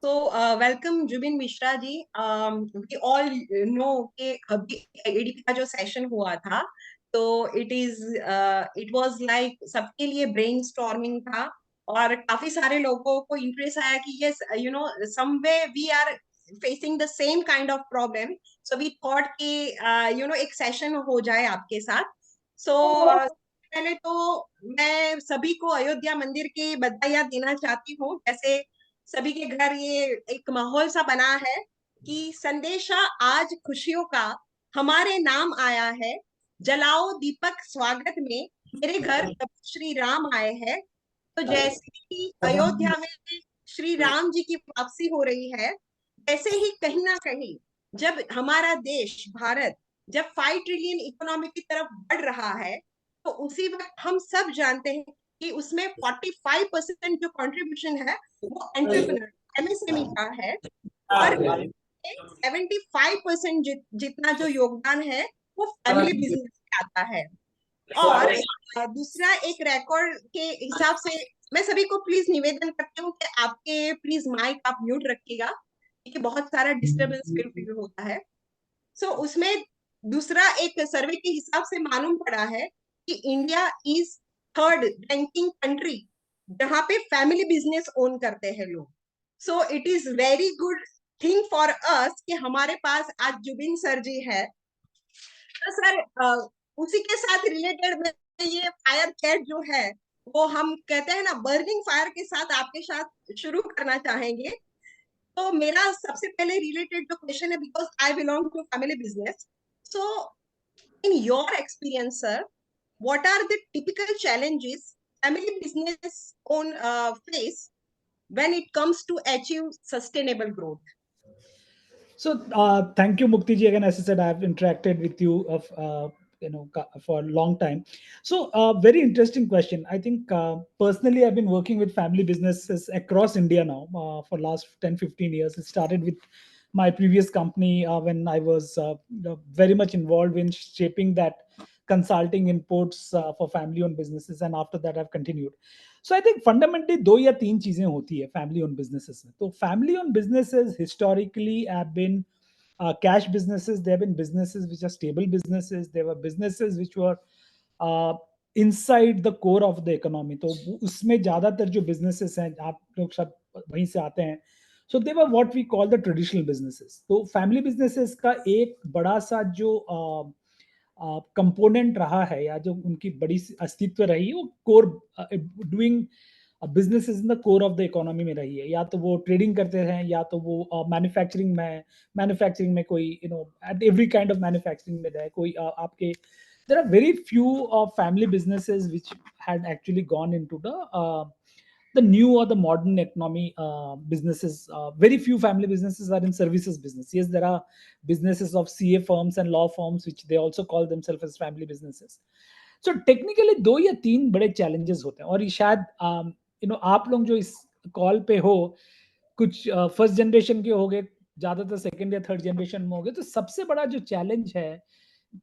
Welcome Jubin Mishra ji. We all know कि अभी EDI का जो सेशन हुआ था, तो it was like सबके लिए brainstorming था और काफी सारे लोगों को इंटरेस्ट आया कि yes, somewhere we are facing the same kind of problem. So we thought कि एक सेशन हो जाए आपके साथ. पहले तो मैं सभी को अयोध्या मंदिर की बधाइयाँ देना चाहती हूँ. जैसे सभी के घर ये एक माहौल सा बना है कि संदेशा आज खुशियों का हमारे नाम आया है. जलाओ दीपक स्वागत में, मेरे घर प्रभु श्री राम आए हैं. तो जैसे ही अयोध्या में श्री राम जी की वापसी हो रही है, ऐसे ही कहीं ना कहीं जब हमारा देश भारत जब 5 ट्रिलियन इकोनॉमी की तरफ बढ़ रहा है, तो उसी वक्त हम सब जानते हैं कि उसमें 45% जो कंट्रीब्यूशन है वो एंटरप्रेन्योर MSME का है और 75% जितना जो योगदान है वो फैमिली बिजनेस में आता है. और दूसरा एक रिकॉर्ड के हिसाब से मैं सभी को प्लीज निवेदन करती हूँ कि आपके प्लीज माइक आप म्यूट रखिएगा, क्योंकि बहुत सारा डिस्टरबेंस फील होता है. उसमें दूसरा एक सर्वे के हिसाब से मालूम पड़ा है कि India is third ranking country जहां पे फैमिली बिजनेस ओन करते हैं लोग. So it is very good thing for us कि हमारे पास आज जुबिन सर जी है. तो सर उसी के साथ रिलेटेड में ये फायर चैट जो है वो हम कहते हैं ना बर्निंग फायर के साथ आपके साथ शुरू करना चाहेंगे. तो मेरा सबसे पहले रिलेटेड जो क्वेश्चन है, because I belong to family business, so in your experience sir, what are the typical challenges family business own face when it comes to achieve sustainable growth? So thank you, Mukti ji. Again, as I said, I have interacted with you for a long time. So very interesting question. I think personally, I've been working with family businesses across India now for last 10-15 years. It started with my previous company when I was very much involved in shaping that consulting inputs for family-owned businesses, and after that, I've continued. So I think fundamentally दो या तीन चीजें होती है family owned businesses में. तो family owned businesses historically have been cash businesses. There have been businesses which are stable businesses. There were businesses which were uh, inside the core of the economy. तो उसमें ज्यादातर जो businesses हैं, आप लोग सब वहीं से आते हैं. So they were what we call the traditional businesses. तो family businesses का एक बड़ा सा जो कंपोनेंट रहा है या जो उनकी बड़ी अस्तित्व रही है वो core doing businesses in the core of the economy में रही है. या तो वो ट्रेडिंग करते हैं या तो वो मैन्युफैक्चरिंग में कोई at every kind of manufacturing में रहे कोई आपके. There are very few of family businesses which had actually gone into the new or the modern economy businesses. Very few family businesses are in services business. Yes, there are businesses of CA firms and law firms which they also call themselves as family businesses. So technically दो या तीन बड़े challenges होते हैं. और ये शायद आप लोग जो इस कॉल पे हो कुछ फर्स्ट जनरेशन के होंगे, ज्यादातर सेकंड या थर्ड जनरेशन में होंगे. तो सबसे बड़ा जो चैलेंज है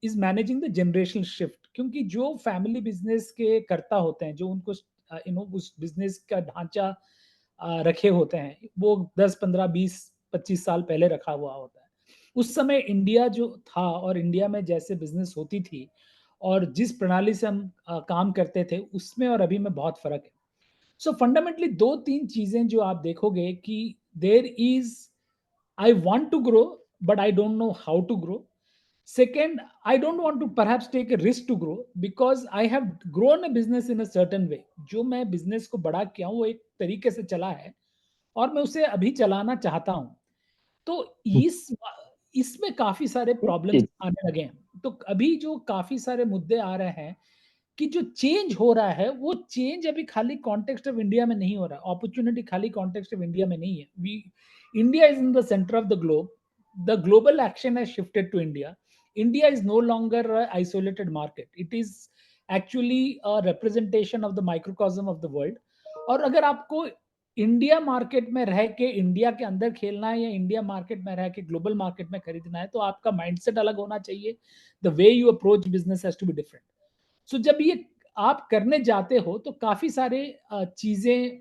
is managing the generational shift. क्योंकि जो फैमिली बिजनेस के कर्ता होते हैं, जो उनको उस बिजनेस का ढांचा रखे होते हैं, वो 10, 15, 20, 25 साल पहले रखा हुआ होता है. उस समय इंडिया जो था और इंडिया में जैसे बिजनेस होती थी और जिस प्रणाली से हम काम करते थे उसमें और अभी में बहुत फर्क है. सो फंडामेंटली दो तीन चीजें जो आप देखोगे कि there is I want to grow but I don't know how to grow. Second, I don't want to perhaps take a risk to grow because I have grown a business in a certain way. जो मैं business को बड़ा किया हूँ वो एक तरीके से चला है और मैं उसे अभी चलाना चाहता हूँ. तो इसमें काफी सारे प्रॉब्लम्स आने लगे हैं. तो अभी जो काफी सारे मुद्दे आ रहे हैं कि जो चेंज हो रहा है वो चेंज अभी खाली कॉन्टेक्स्ट ऑफ इंडिया में नहीं हो रहा है. अपॉर्चुनिटी खाली कॉन्टेक्स्ट ऑफ इंडिया में नहीं है. India is in the centre of the globe. The global action has shifted to India. India is no longer an isolated market. It is actually a representation of the microcosm of the world. और अगर आपको India market में रह के India के अंदर खेलना है या इंडिया मार्केट में रह के ग्लोबल मार्केट में खरीदना है तो आपका माइंडसेट अलग होना चाहिए. The way you approach business has to be different. So जब ये आप करने जाते हो तो काफी सारे चीजें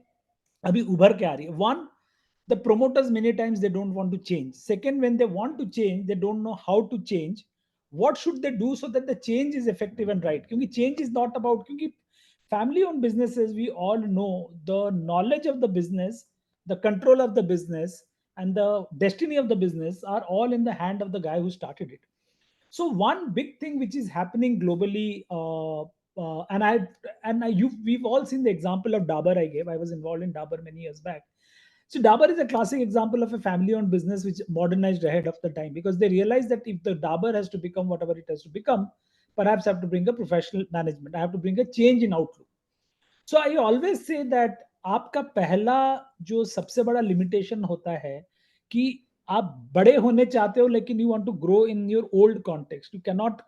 अभी उभर के आ रही है. One, the promoters many times they don't want to change. Second, when they want to change, they don't know how to change. What should they do so that the change is effective and right? Because change is not about, because family owned businesses, we all know the knowledge of the business, the control of the business, and the destiny of the business are all in the hand of the guy who started it. So one big thing which is happening globally, we've all seen the example of Dabur. I gave. I was involved in Dabur many years back. So Dabur is a classic example of a family-owned business which modernized ahead of the time, because they realized that if the Dabur has to become whatever it has to become, perhaps I have to bring a professional management. I have to bring a change in outlook. So I always say that आपका पहला जो सबसे बड़ा limitation होता है कि आप बड़े होने चाहते हो लेकिन you want to grow in your old context, you can not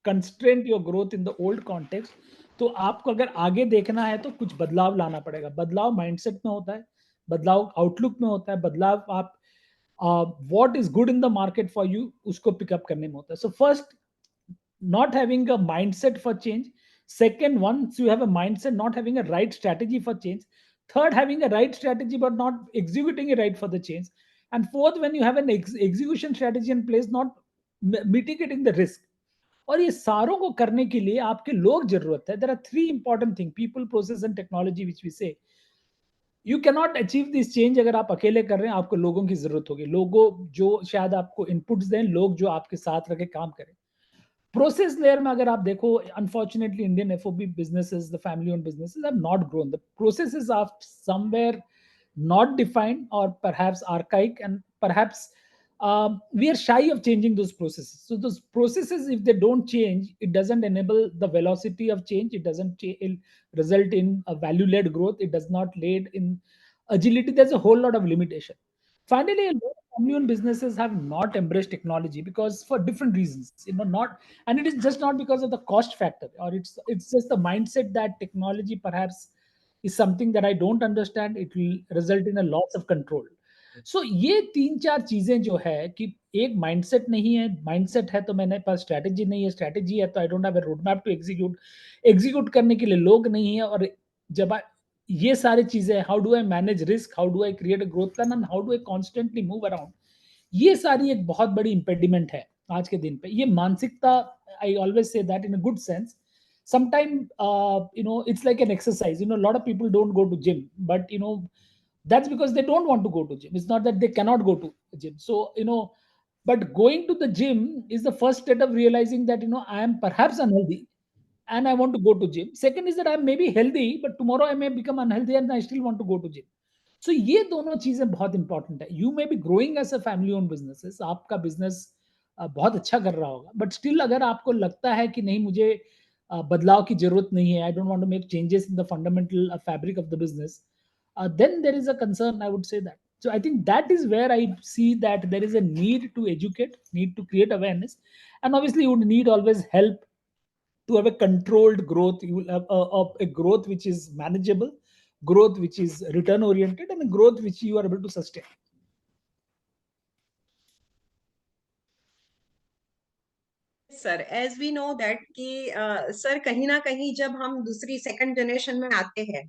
constraint your growth in the old context. तो आपको अगर आगे देखना है तो कुछ बदलाव लाना पड़ेगा. बदलाव माइंडसेट में होता है, बदलाव आउटलुक में होता है, बदलाव आप what is good in the market for you उसको पिकअप करने में होता है. So first, not having a mindset for change. Second, once you have a mindset, not having a right strategy for change. Third, having a right strategy but not executing it right for the change. And fourth, when you have an execution strategy in place, not mitigating the risk. और ये सारों को करने के लिए आपके लोग जरूरत है. There are three important things: people, process and technology, which we say. You cannot achieve this change अगर आप अकेले कर रहे हैं. आपको लोगों की जरूरत होगी, लोगों जो शायद आपको इनपुट्स दें, लोग जो आपके साथ रह के काम करें. प्रोसेस लेयर में अगर आप देखो, unfortunately Indian FOB businesses, the family owned businesses have not grown. The processes are somewhere not defined or perhaps archaic, and perhaps we are shy of changing those processes. So those processes, if they don't change, it doesn't enable the velocity of change. It doesn't result in a value led growth. It does not lead in agility. There's a whole lot of limitation. Finally, a lot of family-owned businesses have not embraced technology because for different reasons, not, and it is just not because of the cost factor, or it's just the mindset that technology perhaps is something that I don't understand. It will result in a loss of control. So ये तीन चार चीजें जो है कि एक mindset नहीं है, माइंडसेट है तो मैंने पास स्ट्रैटेजी नहीं है, स्ट्रैटेजी है तो I don't have a road map to execute, execute करने के लिए लोग नहीं है, और जब ये सारी चीजें, how do I manage risk, how do I create a growth plan, and how do I constantly move around, ये सारी एक बहुत बड़ी इंपेडिमेंट है आज के दिन पे. ये मानसिकता, I always say that in a good sense. Sometimes it's like an exercise. A lot of people don't go to gym, but that's because they don't want to go to gym. It's not that they cannot go to gym. So but going to the gym is the first step of realizing that I am perhaps unhealthy and I want to go to gym. Second is that I may be healthy, but tomorrow I may become unhealthy and I still want to go to gym. So ये दोनों चीजें बहुत important है. You may be growing as a family own businesses, आपका business बहुत अच्छा कर रहा होगा, बट स्टिल अगर आपको लगता है कि नहीं, मुझे बदलाव की जरूरत नहीं है, I don't want to make changes in the fundamental fabric of the business, then there is a concern, I would say that. So I think that is where I see that there is a need to educate, need to create awareness, and obviously you would need always help to have a controlled growth. You will have a growth which is manageable, growth which is return oriented, and a growth which you are able to sustain. Sir, as we know that कि sir कहीं ना कहीं जब हम दूसरी second generation में आते हैं,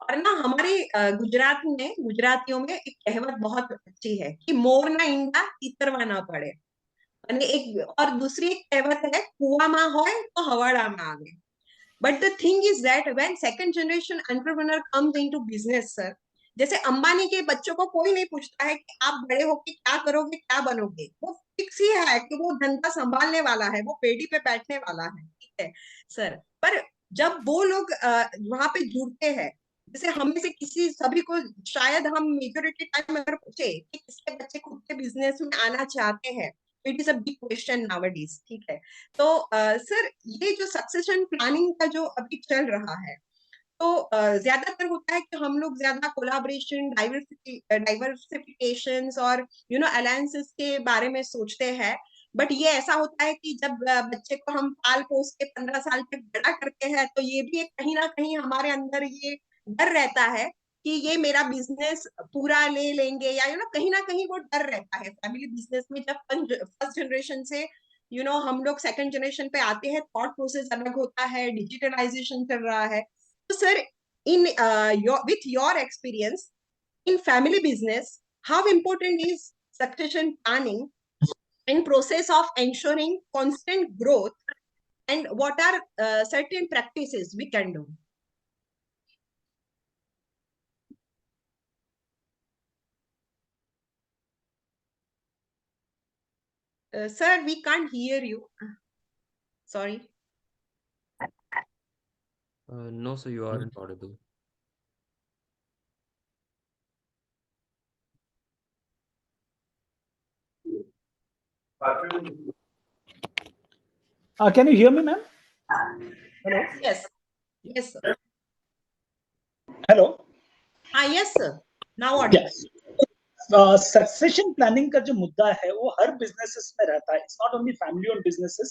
और ना हमारे गुजरात में, गुजरातियों में एक कहावत बहुत अच्छी है कि मोर ना ईंडा तीतरवा ना पड़े. અને એક और दूसरी एक कहावत है, कुआમાં હોય તો હવાડામાં આવે. But the thing is that when second generation entrepreneur comes into business sir, जैसे अंबानी के बच्चों को कोई नहीं पूछता है कि आप बड़े होके क्या करोगे, क्या बनोगे. वो फिक्स ही है कि वो धंधा संभालने वाला है, वो पेड़ी पे बैठने वाला है. ठीक है सर. पर जब वो लोग वहां पे जुड़ते हैं, जैसे हमें से किसी सभी को, शायद हम मेजोरिटी टाइम अगर पूछे कि किसके बच्चे खुद के बिजनेस में आना चाहते हैं, it is a big question nowadays. ठीक है. तो सर, ये जो सक्सेशन प्लानिंग का जो अभी चल रहा है, तो ज्यादातर होता है कि हम लोग ज्यादा कोलाबरेशन, डाइवर्सिफिकेशंस और अलायंसेस के बारे में सोचते हैं. बट ये ऐसा होता है कि जब बच्चे को हम पाल पोस के 15 साल तक बड़ा करते हैं, तो ये भी एक कहीं ना कहीं हमारे अंदर ये डर रहता है कि ये मेरा बिजनेस पूरा ले लेंगे, या कहीं ना कहीं वो डर रहता है फैमिली बिजनेस में. जब फर्स्ट जनरेशन से हम लोग सेकंड जनरेशन पे आते हैं, थॉट प्रोसेस अलग होता है, डिजिटलाइजेशन चल रहा है. तो sir, in with your experience in family business, how important is succession planning in process of ensuring constant growth, and what are certain practices we can do? Sir, we can't hear you. Sorry. No, so you aren't audible. Can you hear me, ma'am? Hello? Yes. Yes, sir. Hello? Yes, sir. Now audible. Yes. Succession planning का जो मुद्दा है वो हर businesses में रहता है. It's not only family owned businesses.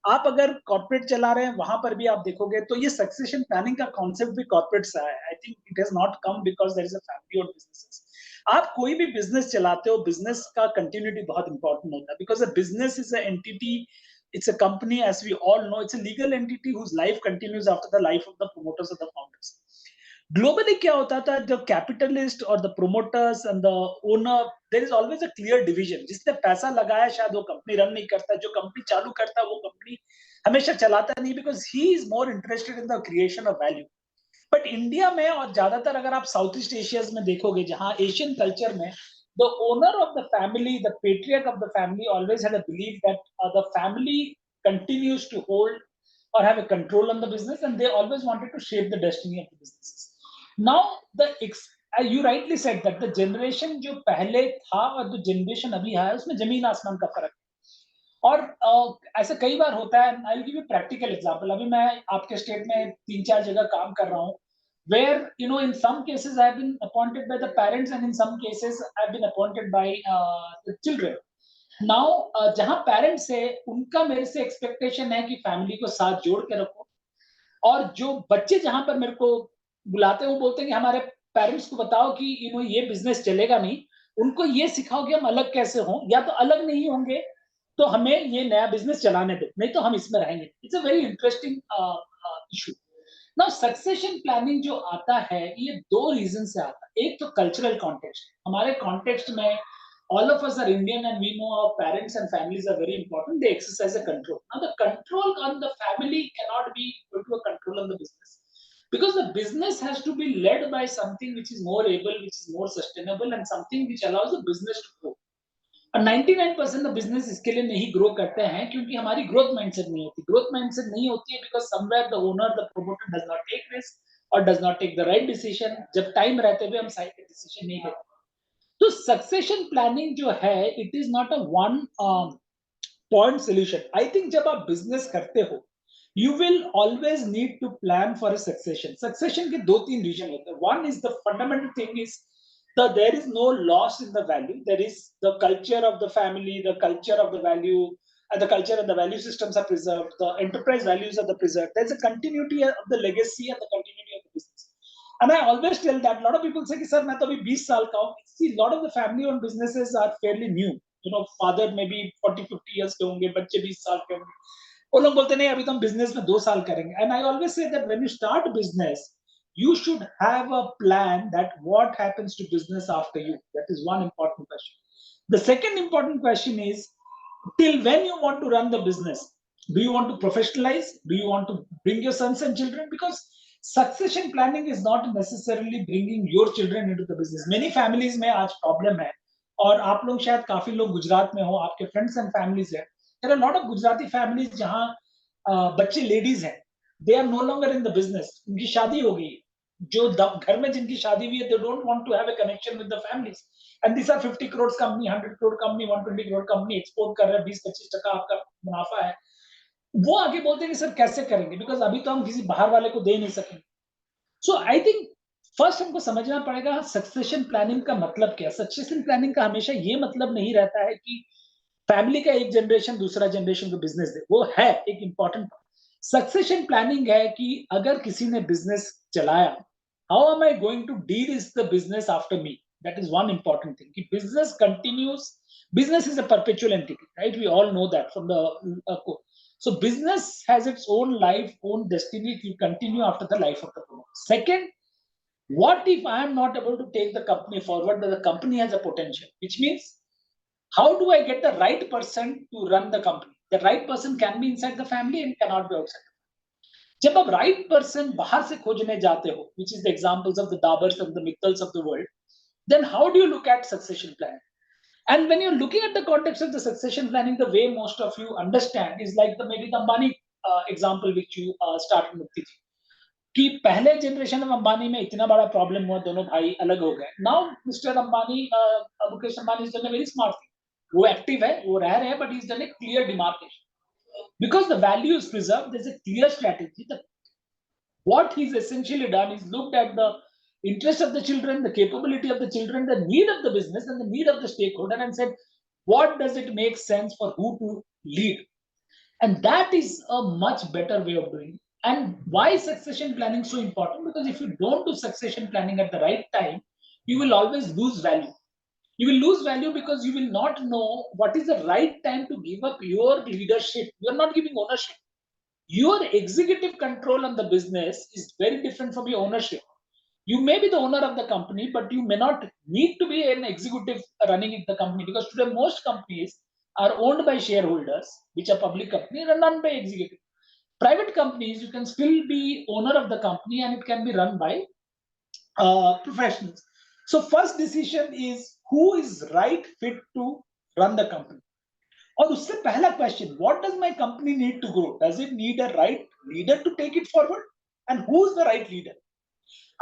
आप अगर कॉर्पोरेट चला रहे हैं वहां पर भी आप देखोगे तो ये सक्सेशन प्लानिंग का कॉन्सेप्ट भी कॉर्पोरेट से आया है. I think it has not come because there is a family owned businesses. आप कोई भी बिजनेस चलाते हो, बिजनेस का कंटिन्यूटी बहुत इंपॉर्टेंट होता है because a business is a entity. It's a company, as we all know. It's a legal entity whose life continues after the life of the promoters or the founders. Globally क्या होता था, the capitalist और the promoters and the owner, there is always a clear division. जिसने पैसा लगाया शायद वो company run नहीं करता, जो कंपनी चालू करता है वो कंपनी हमेशा चलाता नहीं, because he is more interested in the creation of value. But India में और ज्यादातर अगर आप साउथ ईस्ट एशिया में देखोगे, जहां एशियन कल्चर में the owner of the family, the patriarch of the family always had a believe that the family continues to hold or have a control on the business, and they always wanted to shape the destiny of the businesses. Now you rightly said that the generation जो पहले था और जो generation अभी है उसमें जमीन आसमान का फर्क है. और ऐसा कई बार होता है. I will give you practical example. अभी मैं आपके स्टेट में 3-4 जगह काम कर रहा हूँ, where in some cases I have been appointed by the parents, and in some cases I have been appointed by the children. Now जहां पेरेंट्स है उनका मेरे से एक्सपेक्टेशन है कि फैमिली को साथ जोड़ के रखो, और जो बच्चे जहां पर मेरे को बुलाते हैं वो बोलते हैं कि हमारे पेरेंट्स को बताओ कि ये बिजनेस चलेगा नहीं, उनको ये सिखाओ कि हम अलग कैसे हों, या तो अलग नहीं होंगे तो हमें ये नया बिजनेस चलाने दो, नहीं तो हम इसमें रहेंगे. It's a very interesting issue. Now succession planning जो आता है ये दो रीजन से आता है. एक तो कल्चरल कॉन्टेक्स्ट. हमारे कॉन्टेक्स्ट में all of us are Indian, and we know our parents and families are very important. They exercise a control. Now, the control on the family cannot be equal to a control on the business, because the business has to be led by something which is more able, which is more sustainable, and something which allows the business to grow. और 99% of business इसके लिए नहीं grow करते हैं क्योंकि हमारी growth mindset नहीं होती. ग्रोथ माइंडसेट नहीं होती है because somewhere the owner, the promoter does not take risk और does not take the right decision. जब टाइम रहते हुए हम सही डिसीजन नहीं लेते. तो सक्सेशन प्लानिंग जो है it is not a one point solution. I think जब आप बिजनेस करते हो you will always need to plan for a succession. Succession के 2-3 रीजन होते हैं. One is the fundamental thing is that there is no loss in the value. There is the culture of the family, the culture of the value, and the culture and the value systems are preserved. The enterprise values are preserved. There's a continuity of the legacy and the continuity of the business. And I always tell that a lot of people say, "Sir, मैं तो अभी 20 साल का हूँ." See, a lot of the family-owned businesses are fairly new. Father maybe 40-50 years के होंगे, बच्चे 20 साल के होंगे. वो लोग बोलते नहीं अभी तो हम बिजनेस में 2 साल करेंगे. And I always say that when you start business, you should have a plan that what happens to business after you. That is one important question. The second important question is, till when you want to run the business. Do you want to professionalize? Do you want to bring your sons and children? Because succession planning is not necessarily bringing your children into the business. Many families में आज problem है, और आप लोग शायद काफी लोग गुजरात में हो, आपके friends and families है. There are a lot of Gujarati families जहाँ बच्चे लेडीज हैं. They are no longer in the business. उनकी शादी हो गई. जो घर में जिनकी शादी हुई है, they don't want to have a connection with the families. And these are 50 crore company, 100 crore company, 120 crore company, export कर रहे हैं, 20-25% आपका मुनाफा है. वो आगे बोलते हैं कि सर कैसे करेंगे, बिकॉज अभी तो हम किसी बाहर वाले को दे नहीं सकेंगे. सो आई थिंक फर्स्ट हमको समझना पड़ेगा सक्सेशन प्लानिंग का मतलब क्या है. सक्सेशन प्लानिंग का हमेशा ये मतलब नहीं रहता है कि फैमिली का एक जनरेशन दूसरा जनरेशन को बिजनेस दे. वो है एक इंपॉर्टेंट. सक्सेशन प्लानिंग है कि अगर किसी ने बिजनेस चलाया, how am I going to deal is the business after me. That is one important thing कि business continues. Business is a perpetual entity, right? We all know that from the so business has its own life, own destiny to continue after the life of the promoter. Second, What if I am not able to take the company forward, but the company has a potential? Which means, how do I get the right person to run the company? The right person can be inside the family and cannot be outside. जब आप right person बाहर से खोजने जाते हो, which is the examples of the Dabars and the Mittals of the world, then how do you look at succession planning? And when you're looking at the context of the succession planning, the way most of you understand is like maybe the Ambani example which you started with, कि पहले generation of Ambani में इतना बड़ा problem हुआ, दोनों भाई अलग हो गए. Now mister Ambani, Mukesh Ambani is done a very smart thing. वो एक्टिव है, वो रह रहे हैं, but is done a clear demarcation because the value is preserved. There's a clear strategy. What he's essentially done is looked at the interest of the children, the capability of the children, the need of the business, and the need of the stakeholder, and said, what does it make sense for who to lead? And that is a much better way of doing it. And why is succession planning so important? Because if you don't do succession planning at the right time, you will always lose value. You will lose value because you will not know what is the right time to give up your leadership. You are not giving ownership. Your executive control on the business is very different from your ownership. You may be the owner of the company, but you may not need to be an executive running the company, because today most companies are owned by shareholders, which are public companies, and run by executive. Private companies, you can still be owner of the company and it can be run by professionals. So first decision is who is right fit to run the company. और उससे पहला question, what does my company need to grow? Does it need a right leader to take it forward? And who is the right leader?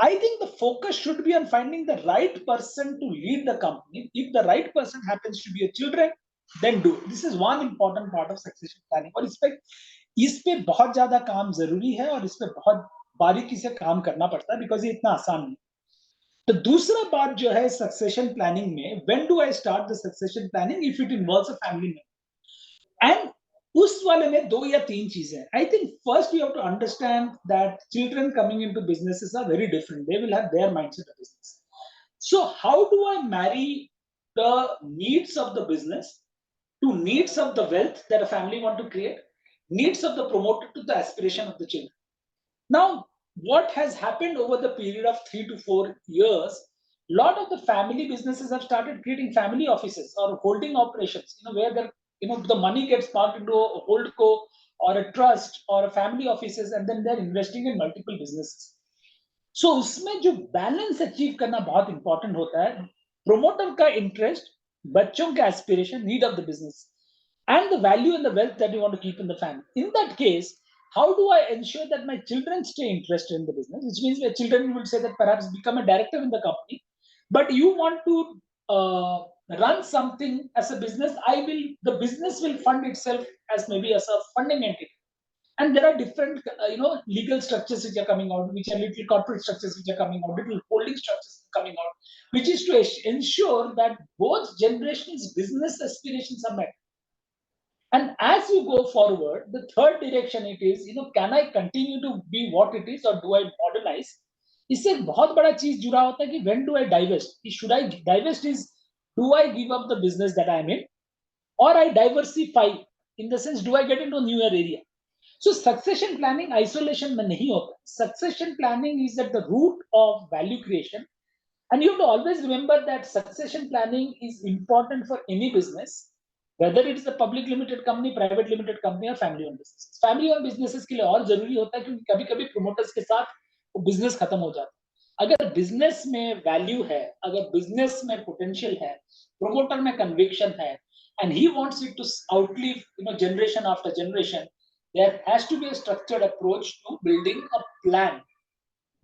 I think the focus should be on finding the right person to lead the company. If the right person happens to be your children, then do it. This is one important part of succession planning. और इस पे बहुत ज्यादा काम जरूरी है और इस पे बहुत बारीकी से काम करना पड़ता है, बिकॉज ये इतना आसान नहीं. तो दूसरा बात जो है सक्सेशन प्लानिंग में, when do I start the succession planning? If it involves a family member. And उस वाले में दो या तीन चीजें. I think first you have to understand that children coming into businesses are very different. They will have their mindset of business. So how do I marry the needs of the business to needs of the wealth that a family want to create, needs of the promoter to the aspiration of the children. Now, what has happened over the period of 3 to 4 years, lot of the family businesses have started creating family offices or holding operations, where the money gets parked into a holdco or a trust or a family offices, and then they're investing in multiple businesses. So उसमें जो balance achieve करना बहुत important होता है. Promoter का interest, बच्चों का aspiration, need of the business, and the value and the wealth that you want to keep in the family. In that case, how do I ensure that my children stay interested in the business? Which means your children will say that perhaps become a director in the company, but you want to run something as a business. The business will fund itself as maybe as a funding entity. And there are different legal structures which are coming out, which are little corporate structures which are coming out, little holding structures coming out, which is to ensure that both generations business aspirations are met. And as you go forward, the third direction it is, can I continue to be what it is or do I modernize? इससे एक बहुत बड़ा चीज जुड़ा होता है कि when do I divest? Should I divest is, do I give up the business that I am in, or I diversify, in the sense, do I get into a newer area? So succession planning isolation में नहीं होता. Succession planning is at the root of value creation. And you have to always remember that succession planning is important for any business, whether it is a public limited company, private limited company, or family owned businesses. Family owned businesses के लिए और जरूरी होता है, क्योंकि कभी-कभी promoters के साथ वो business खत्म हो जाता है. अगर business में value है, अगर business में potential है, promoter में conviction है, and he wants it to outlive, generation after generation, there has to be a structured approach to building a plan.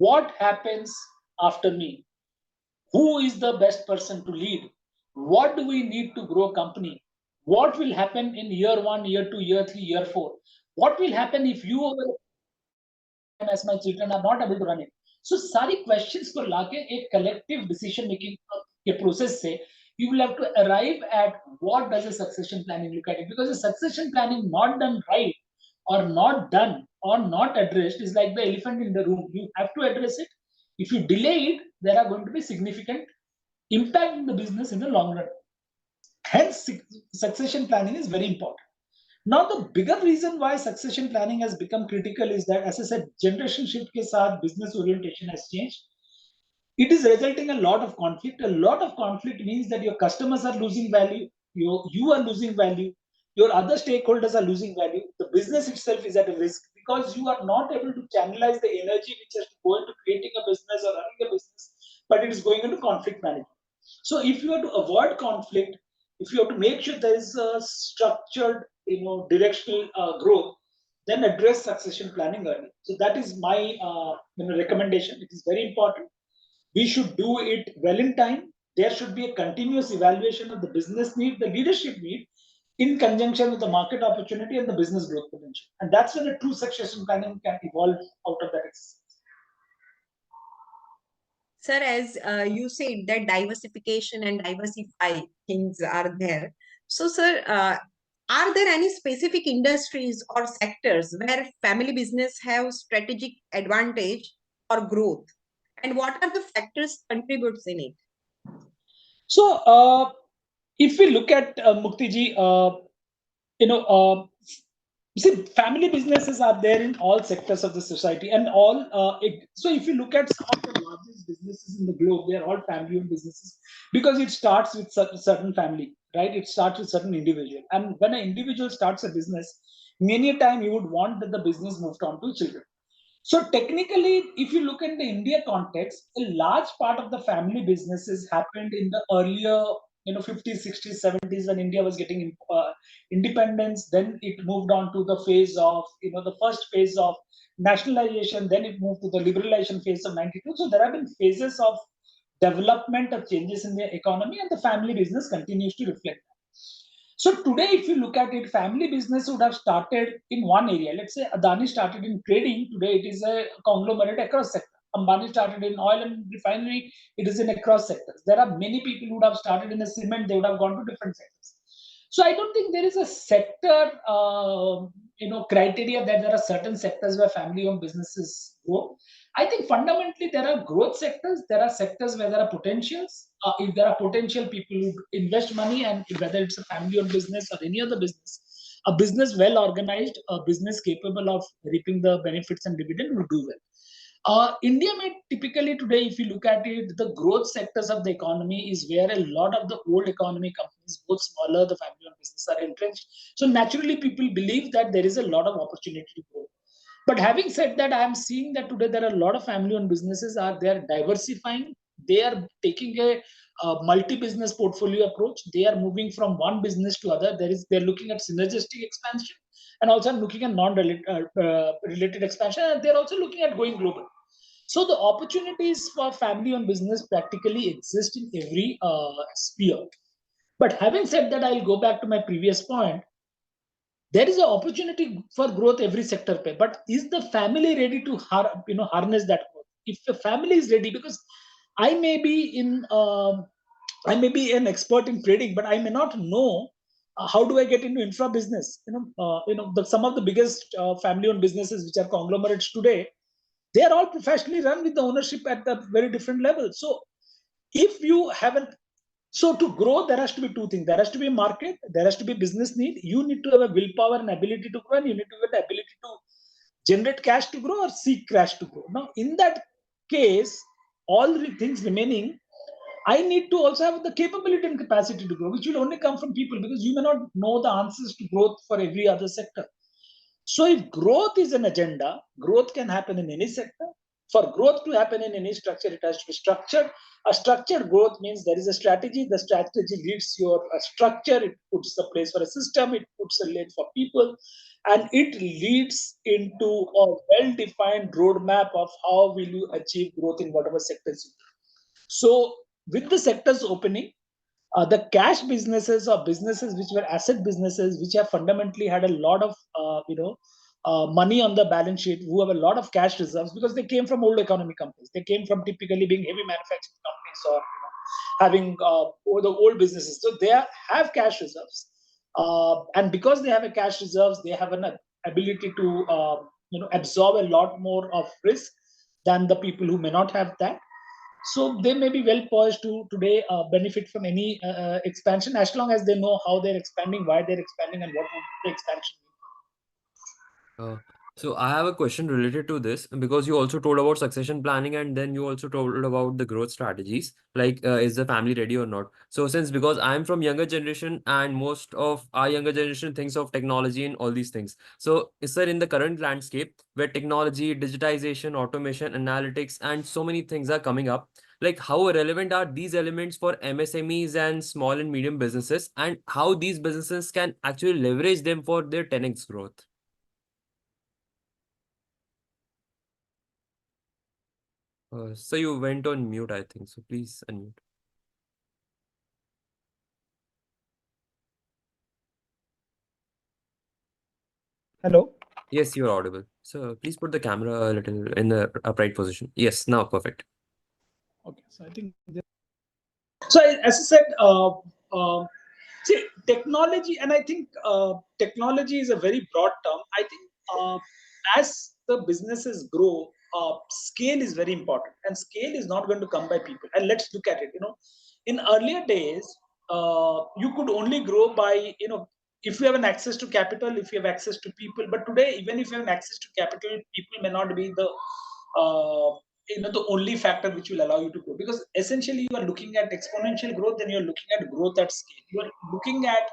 What happens after me? Who is the best person to lead? What do we need to grow company? What will happen in year 1, year 2, year 3, year 4? What will happen if you over as my children are not able to run it? So सारी questions को लाके एक collective decision making के process से you will have to arrive at what does a succession planning look at it. Because a succession planning not done right or not done or not addressed is like the elephant in the room. You have to address it. If you delay it, there are going to be significant impact in the business in the long run. Hence, succession planning is very important. Now, the bigger reason why succession planning has become critical is that, as I said, generation shift ke saath business orientation has changed. it is resulting in a lot of conflict. A lot of conflict means that your customers are losing value, you are losing value, your other stakeholders are losing value. The business itself is at a risk because you are not able to channelize the energy which has to go into creating a business or running a business, but it is going into conflict management. So if you have to avoid conflict, if you have to make sure there is a structured, directional growth, then address succession planning early. So that is my recommendation. It is very important. We should do it well in time. There should be a continuous evaluation of the business need, the leadership need, in conjunction with the market opportunity and the business growth potential. And that's when a true succession planning can evolve out of that exercise. Sir, as you said that diversification and diversify things are there. So, sir, are there any specific industries or sectors where family business have strategic advantage or growth? And what are the factors contributes in it? So, if we look at Mukti ji, you know, see, family businesses are there in all sectors of the society and all. So, if you look at some of the largest businesses in the globe, they are all family-owned businesses because it starts with certain family, right? It starts with certain individual, and when an individual starts a business, many a time you would want that the business moved on to children. So technically, if you look at the India context, a large part of the family businesses happened in the earlier, 50s, 60s, 70s when India was getting independence. Then it moved on to the phase of, the first phase of nationalization. Then it moved to the liberalization phase of 92. So there have been phases of development of changes in the economy, and the family business continues to reflect that. So today, if you look at it, family business would have started in one area. Let's say Adani started in trading. Today, it is a conglomerate across sectors. Ambani started in oil and refinery. It is in across sectors. There are many people who would have started in a cement. They would have gone to different sectors. So I don't think there is a sector, criteria that there are certain sectors where family-owned businesses grow. I think fundamentally there are growth sectors. There are sectors where there are potentials. If there are potential, people who invest money, and whether it's a family-owned business or any other business, a business well organized, a business capable of reaping the benefits and dividend will do well. India may typically today, if you look at it, the growth sectors of the economy is where a lot of the old economy companies, both smaller, the family-owned business, are entrenched. So naturally, people believe that there is a lot of opportunity to grow. But having said that, I am seeing that today there are a lot of family-owned businesses are they are diversifying. They are taking a multi-business portfolio approach. They are moving from one business to other. They're looking at synergistic expansion and also looking at non-related expansion. And they're also looking at going global. So the opportunities for family-owned business practically exist in every sphere. But having said that, I'll go back to my previous point. There is an opportunity for growth every sector pay, but is the family ready to harness that growth? If the family is ready, because I may be I may be an expert in trading, but I may not know how do I get into infra business. Some of the biggest family-owned businesses which are conglomerates today, they are all professionally run with the ownership at a very different level. So if you haven't, so to grow, there has to be two things. There has to be a market, there has to be business need. You need to have a willpower and ability to grow, and you need to have the ability to generate cash to grow or seek cash to grow. Now, in that case, all the things remaining, I need to also have the capability and capacity to grow, which will only come from people, because you may not know the answers to growth for every other sector. So if growth is an agenda, growth can happen in any sector. For growth to happen in any structure, it has to be structured. A structured growth means there is a strategy. The strategy leads your structure. It puts a place for a system. It puts a lid for people. And it leads into a well-defined roadmap of how will you achieve growth in whatever sectors you do. So with the sectors opening, the cash businesses or businesses which were asset businesses, which have fundamentally had a lot of money on the balance sheet, who have a lot of cash reserves because they came from old economy companies. They came from typically being heavy manufacturing companies or having the old businesses. So they have cash reserves, and because they have a cash reserves, they have an ability to absorb a lot more of risk than the people who may not have that. So they may be well poised to today benefit from any expansion, as long as they know how they're expanding, why they're expanding, and what would the expansion Uh, So I have a question related to this because you also told about succession planning and then you also told about the growth strategies. Like, is the family ready or not? So since because I'm from younger generation and most of our younger generation thinks of technology and all these things. So is there in the current landscape where technology, digitization, automation, analytics, and so many things are coming up? Like how relevant are these elements for MSMEs and small and medium businesses, and how these businesses can actually leverage them for their 10x growth? So you went on mute, I think. So please unmute. Hello. Yes, you're audible. So please put the camera a little in the upright position. Yes, now perfect. Okay, so I think so. As I said, see, technology, and I think technology is a very broad term. I think as the businesses grow, scale is very important, and scale is not going to come by people. And let's look at it. In earlier days, you could only grow by if you have an access to capital, if you have access to people. But today, even if you have access to capital, people may not be the the only factor which will allow you to grow, because essentially you are looking at exponential growth, then you're looking at growth at scale. You are looking at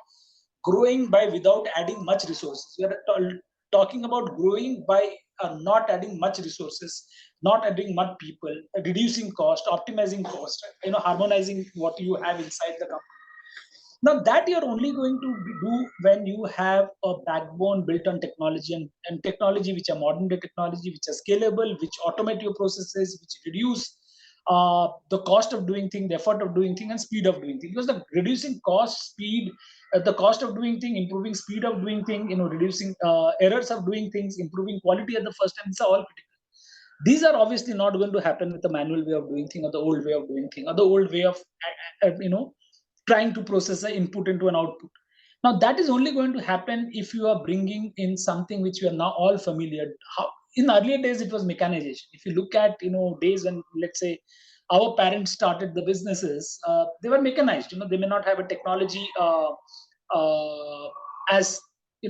growing by without adding much resources. You are talking about growing by not adding much resources, not adding much people, reducing cost, optimizing cost, harmonizing what you have inside the company. Now that you're only going to do when you have a backbone built on technology, and technology which are modern day technology, which are scalable, which automate your processes, which reduce the cost of doing thing, the effort of doing thing, and speed of doing thing. Because the reducing cost, speed, the cost of doing thing, improving speed of doing thing, reducing errors of doing things, improving quality at the first time, it's all critical. These are obviously not going to happen with the manual way of doing thing, or the old way of doing thing, or the old way of trying to process an input into an output. Now that is only going to happen if you are bringing in something which we are now all familiar. How, in earlier days it was mechanization. If you look at days when, let's say, our parents started the businesses, they were mechanized. They may not have a technology as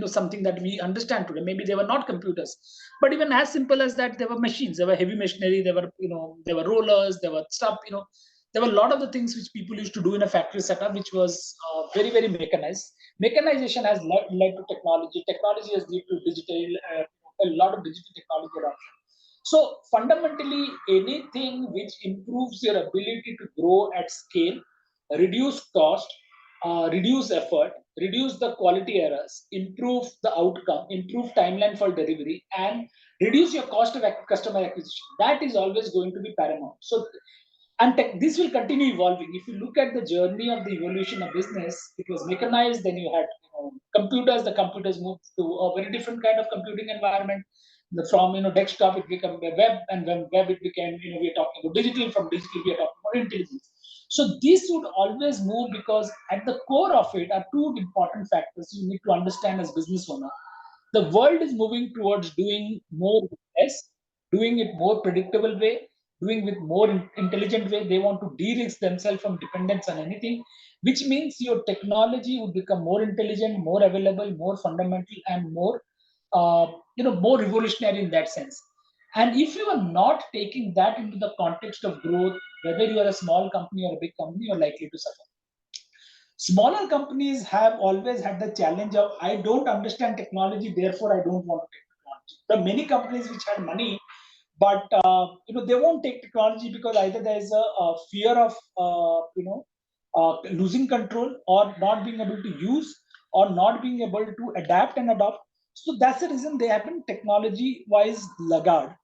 something that we understand today. Maybe they were not computers, but even as simple as that, there were machines, there were heavy machinery, there were there were rollers, there were stuff. There were a lot of the things which people used to do in a factory setup, which was very, very mechanized. Mechanization has led to technology. Technology has led to digital, a lot of digital technology adoption. So fundamentally, anything which improves your ability to grow at scale, reduce cost, reduce effort, reduce the quality errors, improve the outcome, improve timeline for delivery, and reduce your cost of customer acquisition. That is always going to be paramount. So, and this will continue evolving. If you look at the journey of the evolution of business, it was mechanized, then you had computers. The computers moved to a very different kind of computing environment. From desktop it became web, and when web it became we are talking about digital. From digital we are talking about intelligence. So this would always move, because at the core of it are two important factors you need to understand as business owner. The world is moving towards doing more with less, doing it more predictable way, doing with more intelligent way. They want to de-risk themselves from dependence on anything, which means your technology would become more intelligent, more available, more fundamental, and more more revolutionary in that sense. And if you are not taking that into the context of growth, whether you are a small company or a big company, you're likely to suffer. Smaller companies have always had the challenge of, I don't understand technology, therefore I don't want to take technology. The many companies which had money, but they won't take technology because either there is a fear of losing control, or not being able to use, or not being able to adapt and adopt. So that's the reason they have been technology wise laggard.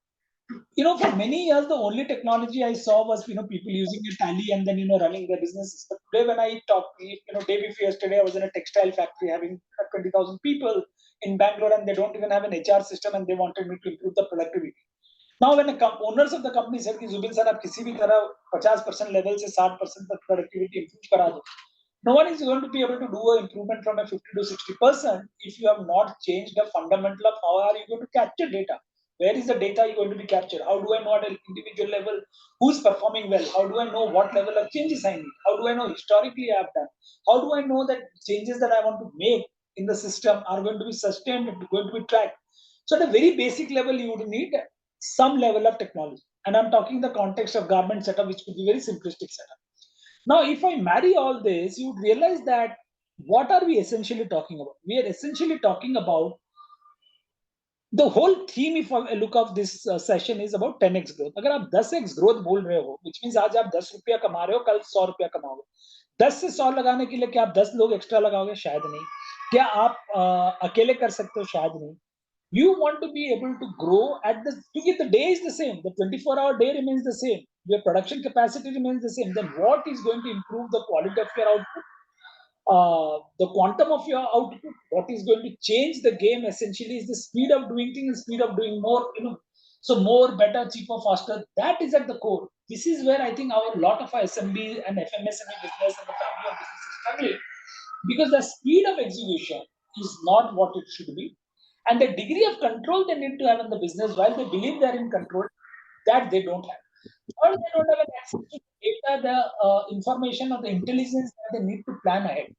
For many years, the only technology I saw was, people using a tally and then, running their businesses. But today, when I talk, day before yesterday, I was in a textile factory having 20,000 people in Bangalore, and they don't even have an HR system, and they wanted me to improve the productivity. Now, when the owners of the company said, कि Zubin sir, आप किसी भी तरह 50% level से 60% तक productivity improve करा दो, no one is going to be able to do an improvement from a 50 to 60% if you have not changed the fundamental of how are you going to capture data. Where is the data you're going to be captured? How do I know at an individual level who's performing well? How do I know what level of changes I need? How do I know historically I have done? How do I know that changes that I want to make in the system are going to be sustained, going to be tracked? So at a very basic level, you would need some level of technology. And I'm talking in the context of garment setup, which could be very simplistic setup. Now, if I marry all this, you would realize that what are we essentially talking about? We are essentially talking about the whole theme. If I look at this session is about 10x growth. अगर आप 10x growth बोल रहे हो, which means आज आप 10 रुपया कमा रहे हो, कल 100 रुपया कमाओगे. 10 से 100 लगाने के लिए क्या आप 10 लोग एक्स्ट्रा लगाओगे? शायद नहीं. क्या आप अकेले कर सकते हो? शायद नहीं. You want to be able to grow at because the day is the same, the 24-hour day remains the same, your production capacity remains the same. Then what is going to improve the quality of your output? The quantum of your output. What is going to change the game essentially is the speed of doing things and speed of doing more, so more, better, cheaper, faster. That is at the core. This is where I think our lot of our SMB and FMSME business and the family of business is struggling, because the speed of execution is not what it should be, and the degree of control they need to have in the business while they believe they're in control, that they don't have. Or they don't have an access to data, the information or the intelligence that they need to plan ahead.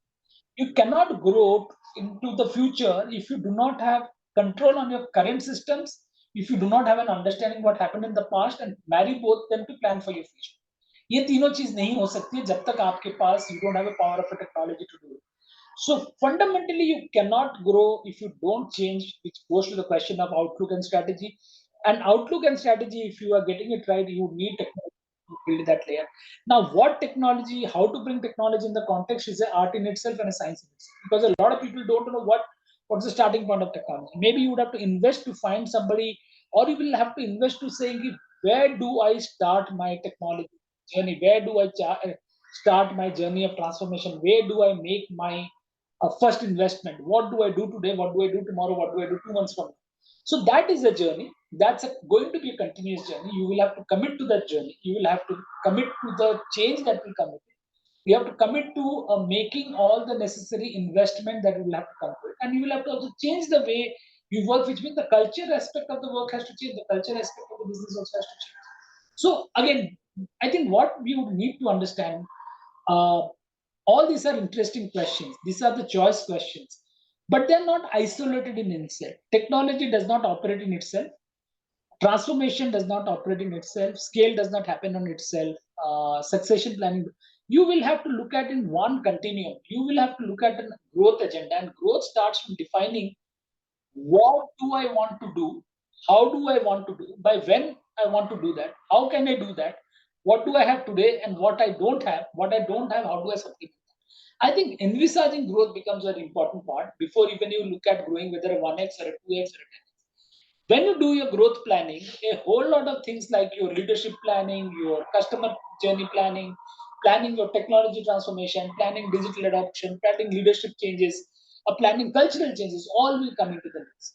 You cannot grow into the future if you do not have control on your current systems, if you do not have an understanding what happened in the past, and marry both them to plan for your future. ये तीनों चीज नहीं हो सकती है जब तक आपके पास you don't have a power of a technology to do it. So fundamentally, you cannot grow if you don't change, which goes to the question of outlook and strategy. And outlook and strategy, if you are getting it right, you need technology to build that layer. Now, what technology, how to bring technology in the context is an art in itself and a science in itself. Because a lot of people don't know what's the starting point of technology. Maybe you would have to invest to find somebody, or you will have to invest to saying, where do I start my technology journey? Where do I start my journey of transformation? Where do I make my first investment? What do I do today? What do I do tomorrow? What do I do 2 months from now? So that is a journey. That's going to be a continuous journey. You will have to commit to that journey. You will have to commit to the change that will come with it. You have to commit to making all the necessary investment that will have to come to it. And you will have to also change the way you work, which means the culture aspect of the work has to change. The culture aspect of the business also has to change. So again, I think what we would need to understand, uh, all these are interesting questions. These are the choice questions, but they're not isolated in itself. Technology does not operate in itself. Transformation does not operate in itself. Scale does not happen on itself. Succession planning. You will have to look at in one continuum. You will have to look at a growth agenda, and growth starts from defining what do I want to do, how do I want to do, by when I want to do that, how can I do that, what do I have today, and what I don't have, how do I supplement. I think envisaging growth becomes an important part before even you look at growing, whether a 1x or a 2x or a 10x. When you do your growth planning, a whole lot of things like your leadership planning, your customer journey planning, planning your technology transformation, planning digital adoption, planning leadership changes, planning cultural changes, all will come into the mix.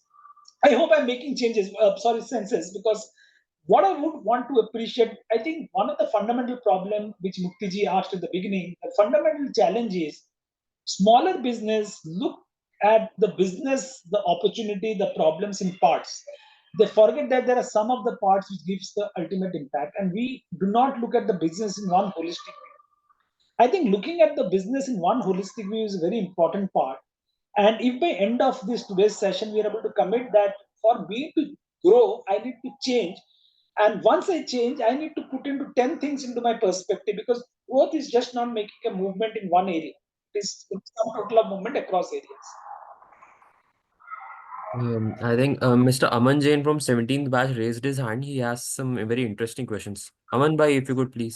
I hope I'm making changes, senses, because what I would want to appreciate, I think one of the fundamental problem which Muktiji asked at the beginning, the fundamental challenge is smaller business look at the business, the opportunity, the problems in parts. They forget that there are some of the parts which gives the ultimate impact, and we do not look at the business in one holistic view. I think looking at the business in one holistic view is a very important part. And if by end of this today's session we are able to commit that for me to grow, I need to change. And once I change, I need to put into 10 things into my perspective, because growth is just not making a movement in one area. It's some total of movement across areas. I think Mr. Aman Jain from 17th batch raised his hand. He has some very interesting questions. Aman bhai, if you could please.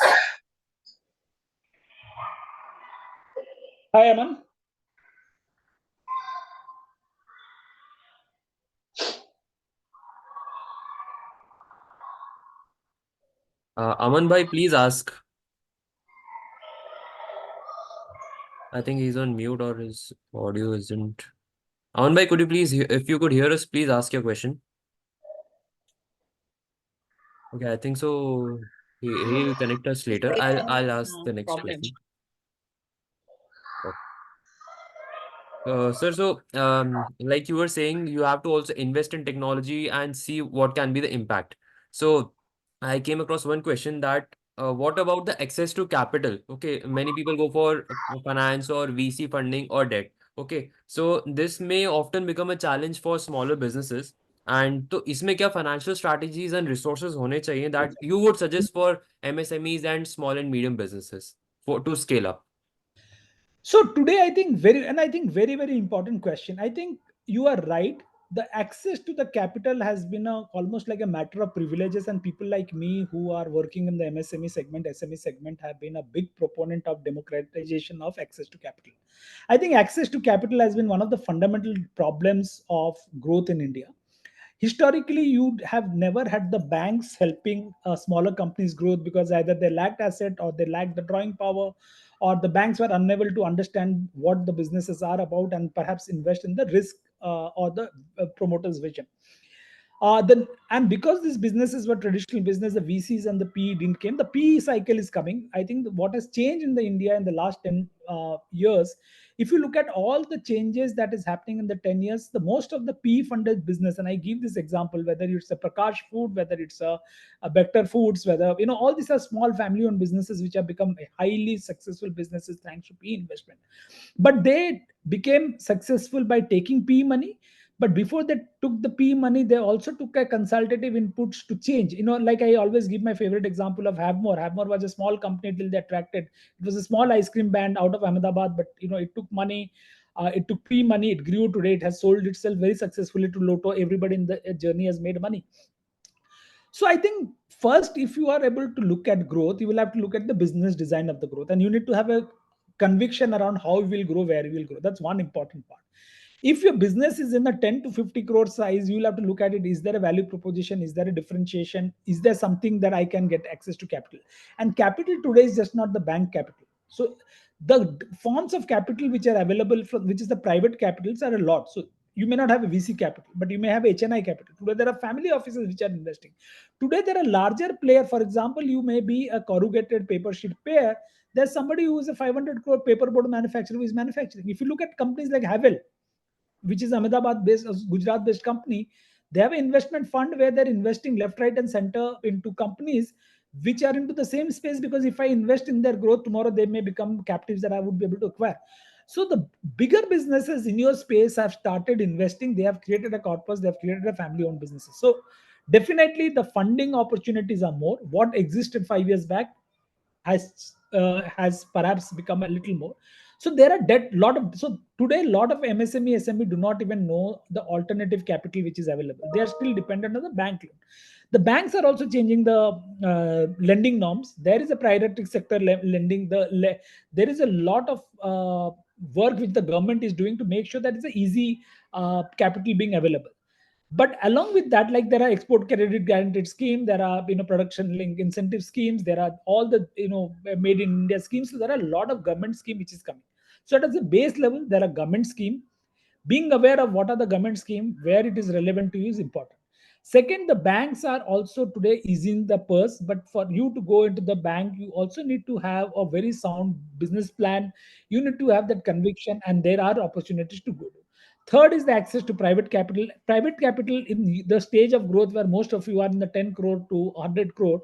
Hi, Aman. Aman bhai, please ask. I think he's on mute or his audio isn't. Aman bhai, could you please, if you could hear us, please ask your question. Okay, I think so. He will connect us later. I'll ask the next Problem. question. Sir, so like you were saying, you have to also invest in technology and see what can be the impact. So I came across one question that what about the access to capital? Okay, many people go for finance or VC funding or debt. Okay, so this may often become a challenge for smaller businesses. And तो इसमें क्या financial strategies and resources होने चाहिए that you would suggest for MSMEs and small and medium businesses for to scale up? So today, very, very important question. I think you are right. The access to the capital has been almost like a matter of privileges, and people like me who are working in the MSME segment, SME segment, have been a big proponent of democratization of access to capital. I think access to capital has been one of the fundamental problems of growth in India. Historically, you have never had the banks helping smaller companies growth because either they lacked asset or they lacked the drawing power, or the banks were unable to understand what the businesses are about and perhaps invest in the risk or the promoter's vision. And because these businesses were traditional business, the VCs and the PE didn't came. The PE cycle is coming. I think what has changed in the India in the last 10 years, if you look at all the changes that is happening in the 10 years, the most of the PE funded business, and I give this example, whether it's a Prakash Food, whether it's a Bector Foods, whether, all these are small family owned businesses which have become highly successful businesses thanks to PE investment. But they became successful by taking PE money. But before they took the PE money, they also took a consultative inputs to change. Like I always give my favorite example of Havmore. Havmore was a small company till they attracted. It was a small ice cream brand out of Ahmedabad, but it took money. It took PE money. It grew today. It has sold itself very successfully to Lotto. Everybody in the journey has made money. So I think first, if you are able to look at growth, you will have to look at the business design of the growth, and you need to have a conviction around how we will grow, where we will grow. That's one important part. If your business is in the 10 to 50 crore size, you will have to look at it. Is there a value proposition? Is there a differentiation? Is there something that I can get access to capital? And capital today is just not the bank capital. So the forms of capital which are available from, which is the private capitals, are a lot. So you may not have a VC capital, but you may have HNI capital. Today there are family offices which are investing. Today there are larger player. For example, you may be a corrugated paper sheet payer. There's somebody who is a 500 crore paperboard manufacturer who is manufacturing. If you look at companies like Havel, which is Ahmedabad based, Gujarat based company, they have an investment fund where they're investing left, right, and center into companies which are into the same space, because if I invest in their growth tomorrow, they may become captives that I would be able to acquire. So the bigger businesses in your space have started investing. They have created a corpus. They have created a family-owned businesses. So definitely the funding opportunities are more. What existed 5 years back has perhaps become a little more. So there are so today a lot of MSME SME do not even know the alternative capital which is available. They are still dependent on the bank loan. The banks are also changing the lending norms. There is a private sector lending. There is a lot of work which the government is doing to make sure that it's an easy capital being available. But along with that, like there are export credit guaranteed scheme, there are production link incentive schemes, there are all the made in India schemes. So there are a lot of government scheme which is coming. So at the base level, there are government scheme. Being aware of what are the government scheme, where it is relevant to you, is important. Second, the banks are also today easing the purse, but for you to go into the bank, you also need to have a very sound business plan. You need to have that conviction, and there are opportunities to go to. Third is the access to private capital. Private capital in the stage of growth where most of you are in the 10 crore to 100 crore,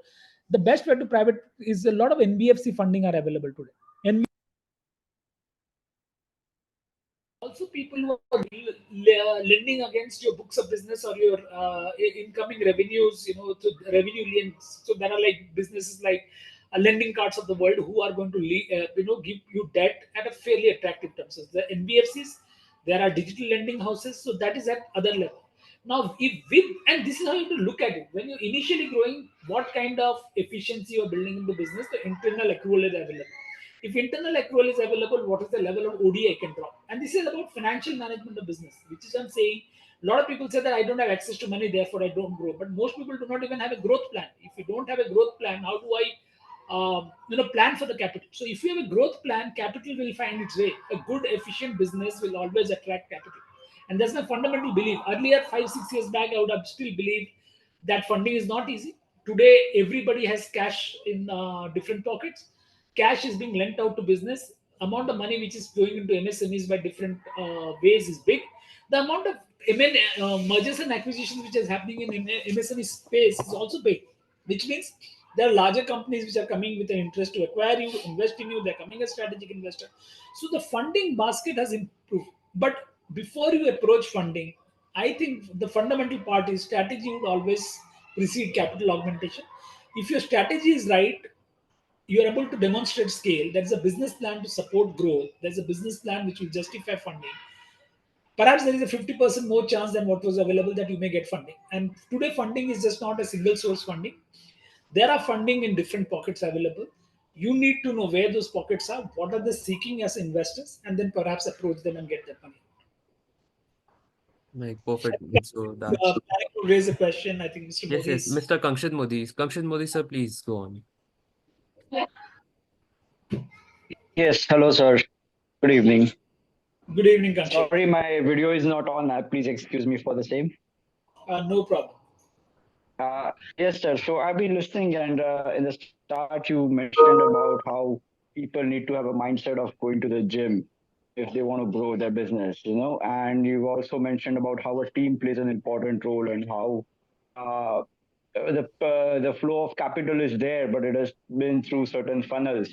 the best way to private is a lot of NBFC funding are available today. And also people who are lending against your books of business or your incoming revenues, to revenue liens. So there are like businesses like lending cards of the world who are going to give you debt at a fairly attractive terms. So the NBFCs, there are digital lending houses, so that is at other level. Now, if with and this is how you have to look at it. When you're initially growing, what kind of efficiency you're building in the business, the internal accrual is available. If internal accrual is available, what is the level of ODI can drop? And this is about financial management of business, which is I'm saying. A lot of people say that I don't have access to money, therefore I don't grow. But most people do not even have a growth plan. If you don't have a growth plan, how do I plan for the capital? So if you have a growth plan, capital will find its way. A good, efficient business will always attract capital. And that's my fundamental belief. Earlier, 5, 6 years back, I would have still believed that funding is not easy. Today, everybody has cash in different pockets. Cash is being lent out to business. Amount of money which is going into MSMEs by different ways is big. The amount of mergers and acquisitions which is happening in MSME space is also big, which means there are larger companies which are coming with an interest to acquire you, invest in you. They're coming as strategic investor. So the funding basket has improved. But before you approach funding, I think the fundamental part is strategy would always precede capital augmentation. If your strategy is right, you are able to demonstrate scale. There is a business plan to support growth. There's a business plan which will justify funding. Perhaps there is a 50% more chance than what was available that you may get funding. And today, funding is just not a single source funding. There are funding in different pockets available. You need to know where those pockets are, what are they seeking as investors, and then perhaps approach them and get that money. Like perfect. So that. Planning to raise a question. I think Mr. Yes, Modi yes. is. Mr. Kangshit Modi, sir, please go on. Yes, hello, sir. Good evening. Good evening, Kanchi. Sorry, my video is not on. Please excuse me for the same. No problem. Yes, sir. So I've been listening, and in the start, you mentioned about how people need to have a mindset of going to the gym if they want to grow their business, and you've also mentioned about how a team plays an important role and how uh, the flow of capital is there, but it has been through certain funnels,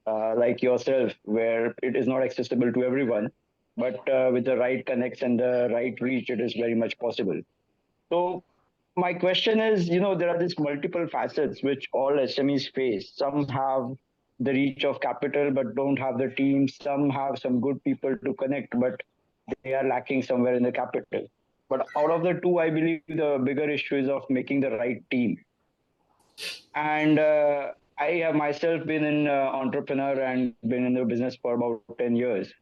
like yourself, where it is not accessible to everyone. But with the right connects and the right reach, it is very much possible. So my question is, there are these multiple facets which all SMEs face. Some have the reach of capital but don't have the team. Some have some good people to connect, but they are lacking somewhere in the capital. But out of the two, I believe the bigger issue is of making the right team. And I have myself been an entrepreneur and been in the business for about 10 years.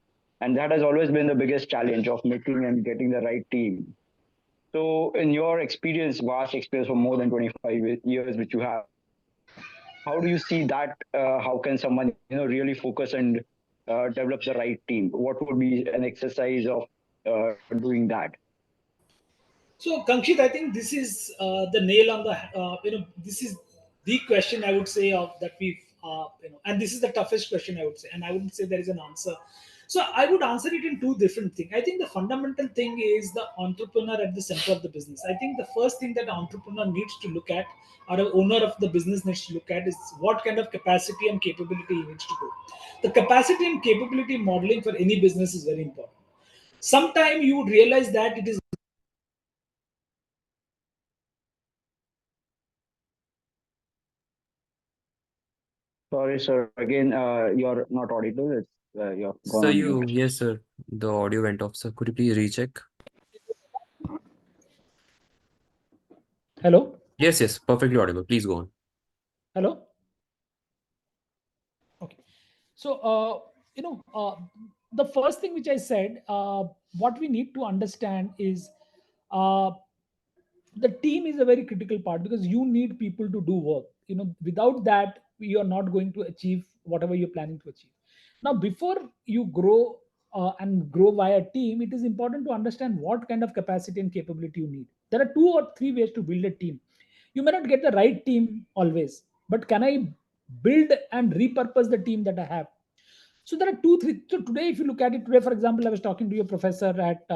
And that has always been the biggest challenge of making and getting the right team. So, in your experience, vast experience for more than 25 years, which you have, how do you see that? How can someone, really focus and develop the right team? What would be an exercise of doing that? So, Kankshit, I think this is the nail on the, this is the question I would say of that we've, and this is the toughest question I would say, and I wouldn't say there is an answer. So, I would answer it in two different things. I think the fundamental thing is the entrepreneur at the center of the business. I think the first thing that an entrepreneur needs to look at, or an owner of the business needs to look at, is what kind of capacity and capability he needs to go. The capacity and capability modeling for any business is very important. Sometime you would realize that it is. Sorry, sir. Again, you're not audible. It's you're gone So on mute. yes, sir. The audio went off, sir. Could you please recheck? Hello? Yes, yes. Perfectly audible. Please go on. Hello? Okay. So, the first thing which I said, what we need to understand is uh, the team is a very critical part, because you need people to do work. Without that, you are not going to achieve whatever you're planning to achieve. Now, before you grow and grow via team, it is important to understand what kind of capacity and capability you need. There are two or three ways to build a team. You may not get the right team always, but can I build and repurpose the team that I have? So there are two, three. So today, if you look at it today, for example, I was talking to a professor at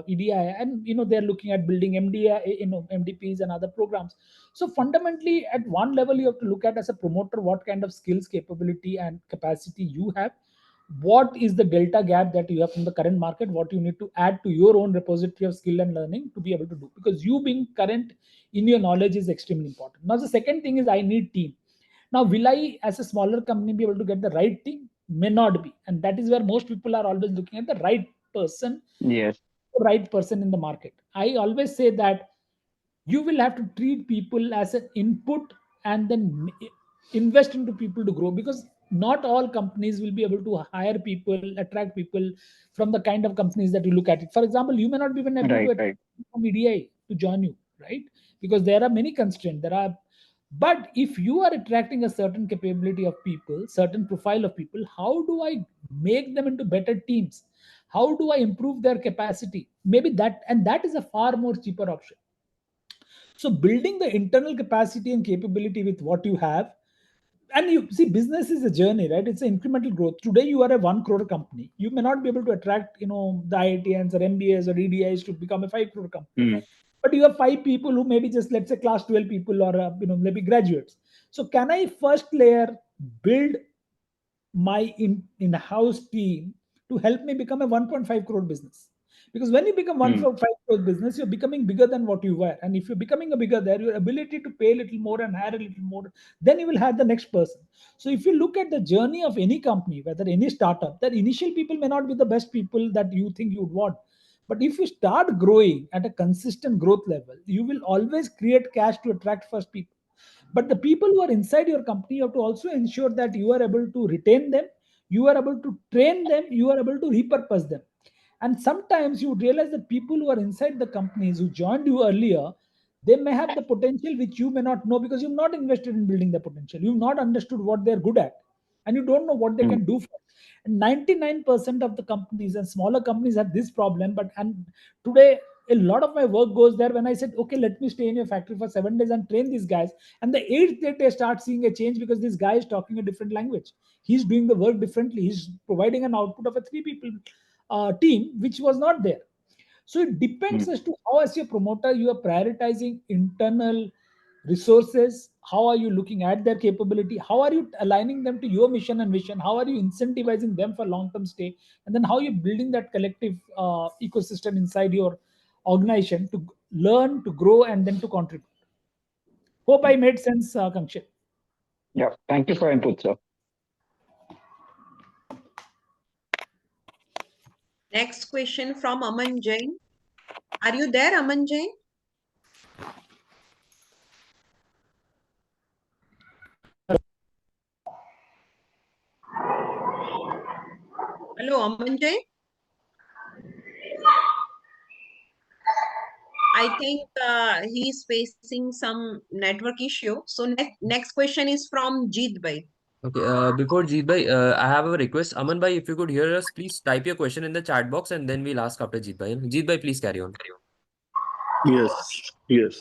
EDI, and they're looking at building MDI, MDPs and other programs. So fundamentally, at one level, you have to look at, as a promoter, what kind of skills, capability, and capacity you have. What is the delta gap that you have from the current market? What you need to add to your own repository of skill and learning to be able to do? Because you being current in your knowledge is extremely important. Now, the second thing is, I need team. Now, will I, as a smaller company, be able to get the right team? May not be. And that is where most people are always looking at the right person, Yes. right person in the market. I always say that you will have to treat people as an input, and then invest into people to grow, because not all companies will be able to hire people, attract people from the kind of companies that you look at it. For example, you may not be even able to Right, attract right. people from EDI to join you, right? Because there are many constraints. But if you are attracting a certain capability of people, certain profile of people, how do I make them into better teams? How do I improve their capacity? Maybe that, and that is a far more cheaper option. So building the internal capacity and capability with what you have, and you see, business is a journey, right? It's an incremental growth. Today you are a 1 crore company. You may not be able to attract, the IITians or MBAs or EDIs to become a 5 crore company. Hmm. But you have five people who maybe just, let's say, class 12 people, or maybe graduates. So can I first layer build my in-house team to help me become a 1.5 crore business? Because when you become 145 crore business, you're becoming bigger than what you were. And if you're becoming a bigger there, your ability to pay a little more and hire a little more, then you will have the next person. So if you look at the journey of any company, whether any startup, that initial people may not be the best people that you think you would want. But if you start growing at a consistent growth level, you will always create cash to attract first people. But the people who are inside your company, you have to also ensure that you are able to retain them, you are able to train them, you are able to repurpose them. And sometimes you realize that people who are inside the companies who joined you earlier, they may have the potential which you may not know, because you've not invested in building the potential. You've not understood what they're good at, and you don't know what they can do for. And 99% of the companies and smaller companies have this problem. And today, a lot of my work goes there. When I said, okay, let me stay in your factory for 7 days and train these guys, and the 8th day they start seeing a change, because this guy is talking a different language. He's doing the work differently. He's providing an output of a 3 people team, which was not there. So it depends as to how, as a promoter, you are prioritizing internal resources. How are you looking at their capability? How are you aligning them to your mission and vision? How are you incentivizing them for long-term stay? And then how are you building that collective ecosystem inside your organization to learn, to grow, and then to contribute. Hope I made sense, Kankshit. Yeah, thank you for input, sir. Next question from Aman Jain. Are you there, Aman Jain? Hello, Aman Jain. I think he's facing some network issue. So next question is from Jeet Bhai. Okay, before Jeet Bhai, I have a request. Aman Bhai, if you could hear us, please type your question in the chat box and then we'll ask after Jeet Bhai. Jeet Bhai, please carry on. Yes.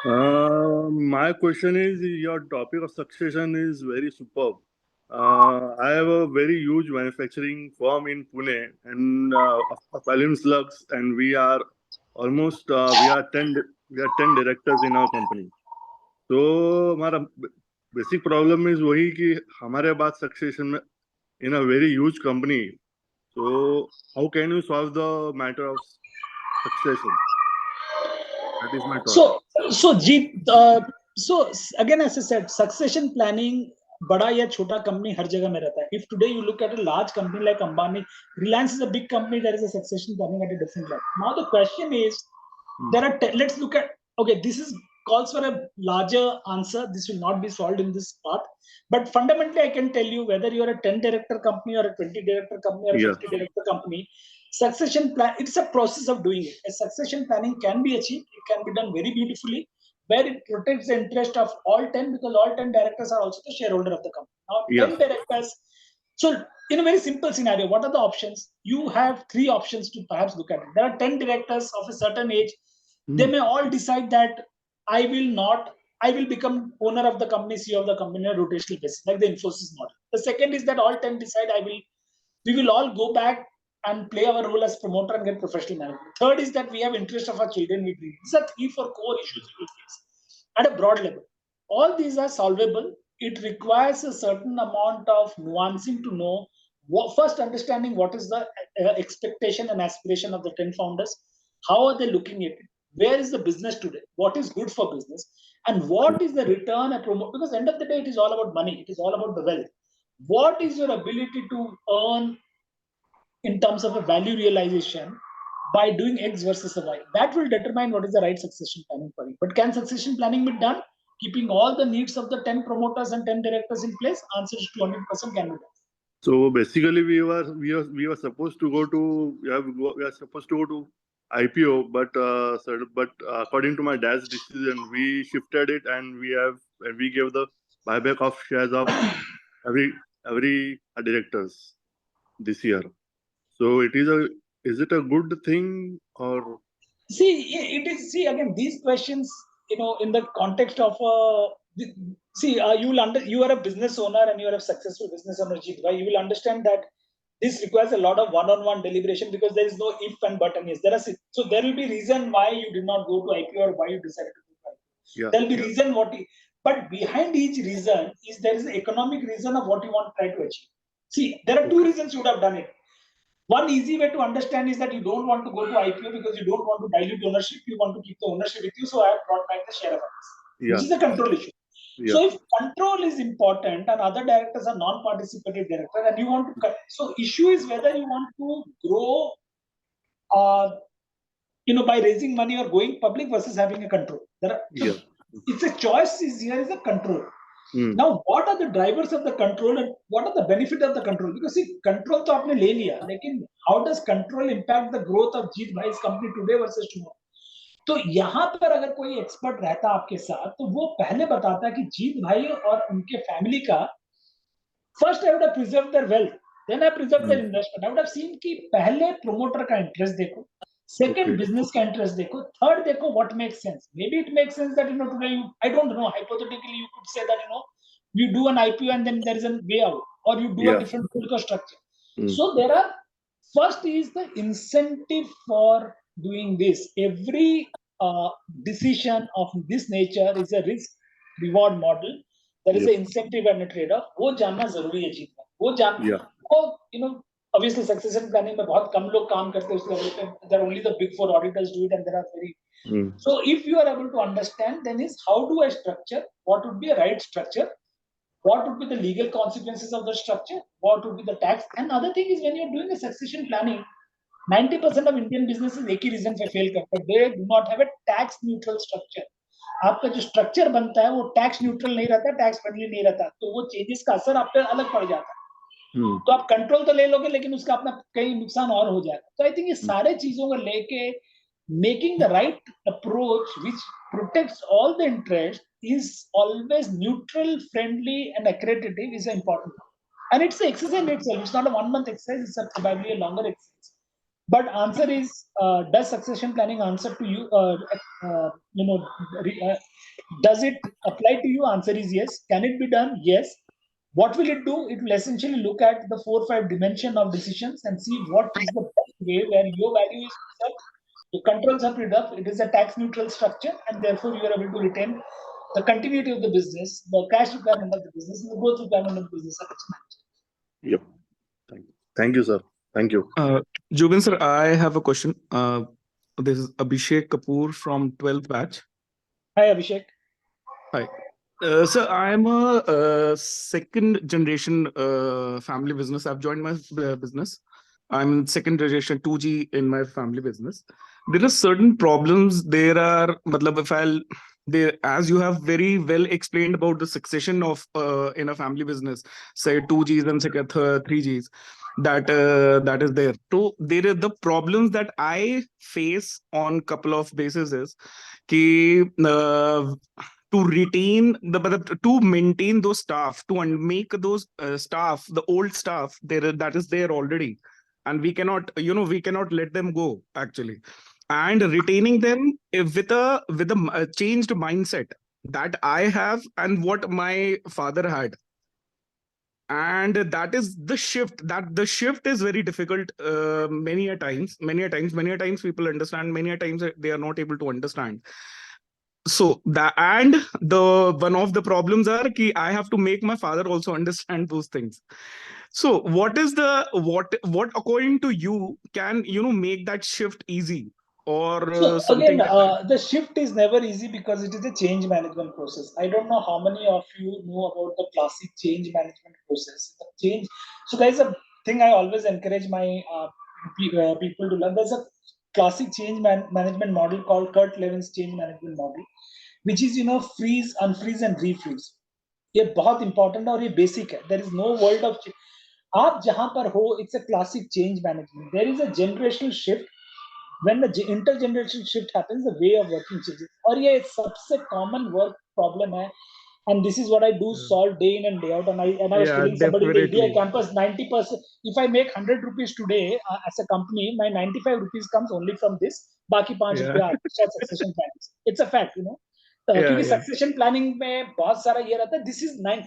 My question is, your topic of succession is very superb. I have a very huge manufacturing firm in Pune and of aluminum slugs, and we are almost we are 10 directors in our company. So हमारा basic problem is वही कि हमारे बाद succession में in a very huge company. So how can you solve the matter of succession? That is my thought. So Jeet, so again, as I said, succession planning, बड़ा या छोटा company हर जगह में रहता है. If today you look at a large company like Ambani, Reliance is a big company. There is a succession planning at a different level. Now the question is, let's look at, okay, this is calls for a larger answer. This will not be solved in this part. But fundamentally, I can tell you, whether you're a 10 director company or a 20 director company or a 50 director company, succession plan, it's a process of doing it. A succession planning can be achieved. It can be done very beautifully, where it protects the interest of all 10, because all 10 directors are also the shareholder of the company. Now, 10 directors. So in a very simple scenario, what are the options? You have 3 options to perhaps look at it. There are 10 directors of a certain age. They may all decide that I will become owner of the company, CEO of the company on a rotational basis, like the Infosys model. The second is that all 10 decide we will all go back and play our role as promoter and get professional management. Third is that we have interest of our children. These are 3 4 core issues we will face at a broad level. All these are solvable. It requires a certain amount of nuancing to know, first understanding what is the expectation and aspiration of the 10 founders. How are they looking at it? Where is the business today? What is good for business? And what is the return a promote? Because end of the day, it is all about money. It is all about the wealth. What is your ability to earn in terms of a value realization by doing X versus a Y? That will determine what is the right succession planning for you. But can succession planning be done keeping all the needs of the 10 promoters and 10 directors in place? Answer is 200% can be done. So basically, we were supposed to go to we are supposed to go to IPO, but according to my dad's decision, we shifted it and we gave the buyback of shares of every directors this year. So is it a good thing or? See, it is. See, again, these questions, in the context of you are a business owner and you are a successful business owner, Jeet, you will understand that this requires a lot of one-on-one deliberation, because there is no if and but and yes. So there will be reason why you did not go to IPO or why you decided to go to IPO. Yeah, there will be reason but behind each reason there is an economic reason of what you want to try to achieve. See, there are 2 reasons you would have done it. One easy way to understand is that you don't want to go to IPO because you don't want to dilute ownership. You want to keep the ownership with you. So I have brought back the share of others, which is a control issue. Yeah. So if control is important and other directors are non-participative directors, and you want to cut, so issue is whether you want to grow, by raising money or going public versus having a control. It's a choice. Here is a control. Now, what are the drivers of the control and what are the benefit of the control? Because see, control तो आपने ले लिया, लेकिन how does control impact the growth of Jeet Bhai's company today versus tomorrow? तो यहाँ पर अगर कोई एक्सपर्ट रहता आपके साथ, तो वो पहले बताता है कि जीत भाई और उनके फैमिली का first I would have preserved their wealth, then I preserved their investment. I would have seen कि पहले promoter का interest देखो, second business का interest देखो, third देखो what makes sense. Maybe it makes sense that today I don't know, hypothetically you could say that you do an IPO and then there is a way out, or you do a different political structure. So there are, first is the incentive for doing this. Every decision of this nature is a risk reward model. There is an incentive and a trade-off. वो जानना जरूरी है जीतना. वो जानना, वो obviously succession planning में बहुत कम लोग काम करते हैं उस level पे. There are only the big four auditors do it, and there are very. So if you are able to understand, then is how do I structure? What would be a right structure? What would be the legal consequences of the structure? What would be the tax? And other thing is when you're doing a succession planning, 90% of Indian businesses एक ही reason पे fail करते हैं. They do not have a tax neutral structure. आपका जो structure बनता है वो tax neutral नहीं रहता, टैक्स फ्रेंडली नहीं रहता, तो वो चेंजेस का असर आप पे अलग पड़ जाता है. तो आप कंट्रोल तो ले लोगे लेकिन उसका अपना कई नुकसान और हो जाएगा. तो आई थिंक ये सारे चीजों को लेके making the right approach which protects all the interest is always neutral, friendly and accretive is important. And it's an exercise in itself. It's not a 1 month exercise, it's probably a longer exercise. But answer is, does succession planning answer to you? Does it apply to you? Answer is yes. Can it be done? Yes. What will it do? It will essentially look at the 4 or 5 dimension of decisions and see what is the best way where your value is preserved, the controls are freed up, it is a tax neutral structure, and therefore you are able to retain the continuity of the business, the cash requirement of the business, and the growth requirement of the business. Yep. Thank you, sir. Thank you. Jubin sir, I have a question. This is Abhishek Kapoor from 12th batch. Hi, Abhishek. Hi. Sir, I'm a second generation family business. I've joined my business. I'm second generation 2G in my family business. There are certain problems. There are, as you have very well explained about the succession of in a family business, say 2Gs and 3Gs, that is there. So there are the problems that I face on couple of bases is to retain to maintain those staff, to make those staff, the old staff there that is there already, and we cannot let them go actually, and retaining them with a changed mindset that I have and what my father had. And that is the shift. That the shift is very difficult. Many a times people understand. Many a times they are not able to understand. So the one of the problems are that I have to make my father also understand those things. So what according to you can make that shift easy? Or something again, the shift is never easy because it is a change management process. I don't know how many of you know about the classic change management process. So there's a thing I always encourage my people to learn. There's a classic change management model called Kurt Levin's change management model, which is freeze, unfreeze and refreeze. ये बहुत important और ये basic है. There is no world of आप जहां पर हो, it's a classic change management. There is a generational shift. When the intergenerational shift happens, the way of working changes. और ये सबसे common work problem है, and this is what I do solve day in and day out. And I was telling somebody in the EDI campus, 90%. If I make 100 rupees today as a company, my 95 rupees comes only from this. बाकी 5 रुपया succession planning. It's a fact, क्योंकि succession planning में बहुत सारा ये रहता है. This is 9.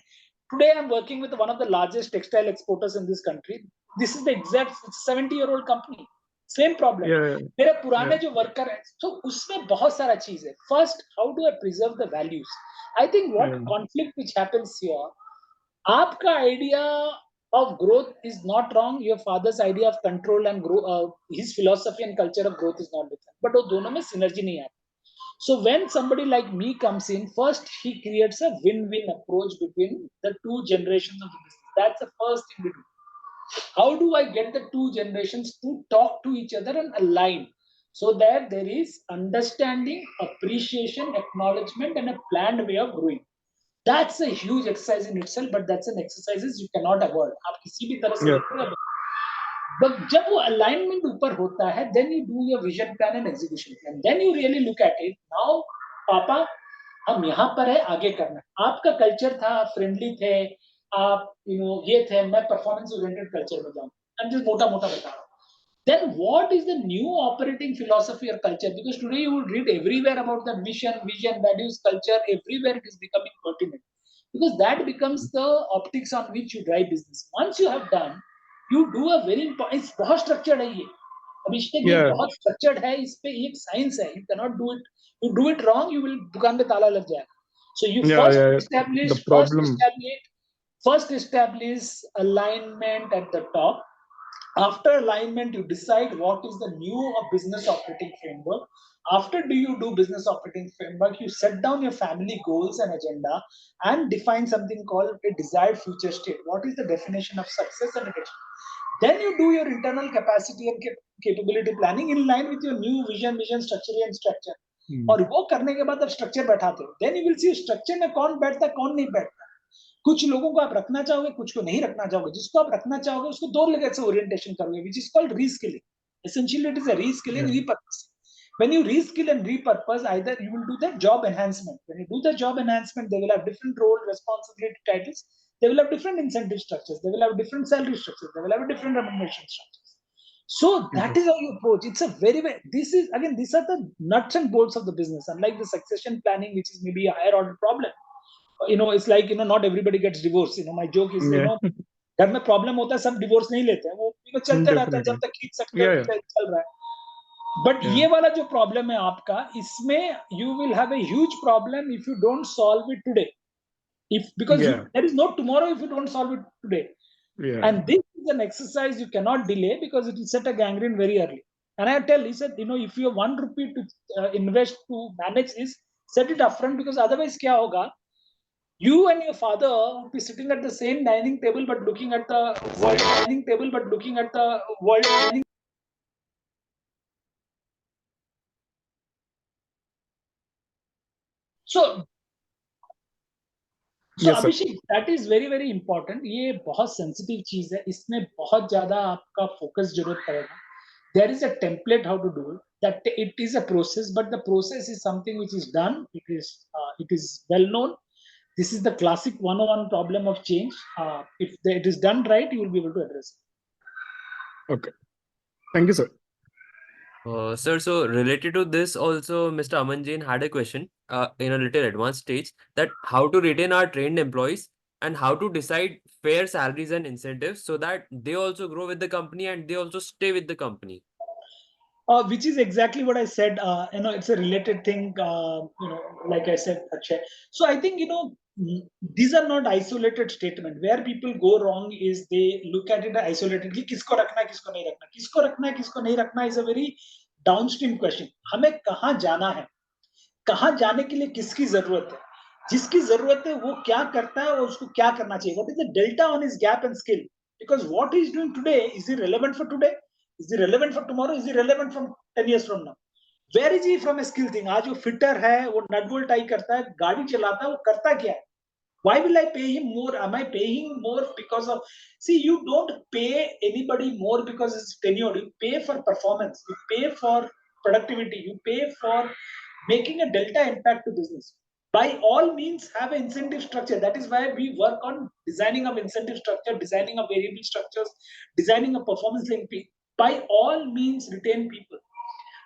Today I'm working with one of the largest textile exporters in this country. This is the exact 70-year-old company. Same problem. मेरे पुराने जो वर्कर हैं, तो उसमें बहुत सारा चीज है. First, how do I preserve the values? I think what conflict which happens here, आपका idea of growth is not wrong. Your father's idea of control and grow, his philosophy and culture of growth is not different. But वो दोनों में synergy नहीं आता. So when somebody like me comes in, first he creates a win-win approach between the two generations of the business. That's the first thing we do. How do I get the two generations to talk to each other and align so that there is understanding, appreciation, acknowledgement, and a planned way of growing? That's a huge exercise in itself, but that's an exercise you cannot avoid. आप किसी भी तरह से Yeah. But जब वो alignment ऊपर होता है, then you do your vision plan and execution plan. Then you really look at it. Now, पापा, हम यहाँ पर है, आगे करना है. आपका कल्चर था, आप फ्रेंडली थे, आप ये थे, मैं परफॉर्मेंस ओरिएंटेड कल्चर में जाऊँ. I'm just मोटा-मोटा बता रहा हूँ. Then what is the new operating philosophy or culture? Because today you will read everywhere about the vision, values, culture. Everywhere it is becoming pertinent. Because that becomes the optics on which you drive business. Once you have done, you do a very important. It's बहुत structured है ये. अभिषेक ये बहुत structured है. इस पे एक science है. You cannot do it. You do it wrong, you will दुकान पे ताला लग जाएगा. So you first establish alignment at the top. After alignment, you decide what is the new business operating framework. After you do business operating framework, you set down your family goals and agenda and define something called a desired future state. What is the definition of success and addiction? Then you do your internal capacity and capability planning in line with your new vision, structure and structure. और वो करने के बाद आप structure बैठाते हो. Then you will see structure में कौन बैठता है, कौन नहीं बैठता. कुछ लोगों को आप रखना चाहोगे, कुछ को नहीं रखना चाहोगे. जिसको आप रखना चाहोगे उसको दो लेकर से ओरिएंटेशन करोगे, which is called reskilling. Essentially it is a reskilling, repurposing. When you reskill and repurpose, either you will do the job enhancement. When you do the job enhancement, they will have different role, responsibility, titles. They will have different incentive structures. They will have different salary structures. They will have different remuneration structures. So that is how you approach. It's a this is, again, these are the nuts and bolts of the business. Unlike the succession planning, which is maybe a higher order problem. It's like, not everybody gets divorced. My joke is, घर में problem होता है, सब divorce नहीं लेते हैं, वो चलते रहता है जब तक खींच सकते हैं, चल रहा है. बट ये वाला जो प्रॉब्लम है आपका, इसमें you will have a huge problem if you don't solve it today. Because there is no tomorrow if you don't solve it today. And this is an exercise you cannot delay because it will set a gangrene very early. And he said, if you have 1 rupee to invest to manage this, set it upfront, because otherwise क्या होगा? You and your father will be sitting at the same dining table but looking at the world dining table but looking at the world dining. So Abhishek, that is very very important. ये बहुत sensitive चीज है, इसमें बहुत ज़्यादा आपका focus जरूरत पड़ेगा. There is a template how to do it. That it is a process, but the process is something which is done. It is well known. This is the classic 101 problem of change. If it is done right, you will be able to address it. Okay. Thank you, sir. Sir, so related to this also, Mr. Aman Jain had a question in a little advanced stage, that how to retain our trained employees and how to decide fair salaries and incentives so that they also grow with the company and they also stay with the company. Which is exactly what I said. It's a related thing. Like I said, Akshay. So I think these are not isolated statements. Where people go wrong is they look at it isolatedly. किसको रखना है, किसको नहीं रखना, किसको रखना है, किसको नहीं रखना is a very downstream question. हमें कहाँ जाना है, कहाँ जाने के लिए किसकी जरूरत है, जिसकी जरूरत है वो क्या करता है और उसको क्या करना चाहिए. What is the delta on his gap and skill? Because what he is doing today, is he relevant for today? Is he relevant for tomorrow? Is he relevant from 10 years from now? Where is he from a skill thing? आज वो fitter है, वो nut bolt tie करता है, गाड़ी चलाता है, वो करता क्या है? Why will I pay him more? Am I paying more because of? See, you don't pay anybody more because it's tenure. You pay for performance. You pay for productivity. You pay for making a delta impact to business. By all means, have an incentive structure. That is why we work on designing of incentive structure, designing of variable structures, designing a performance link. By all means, retain people.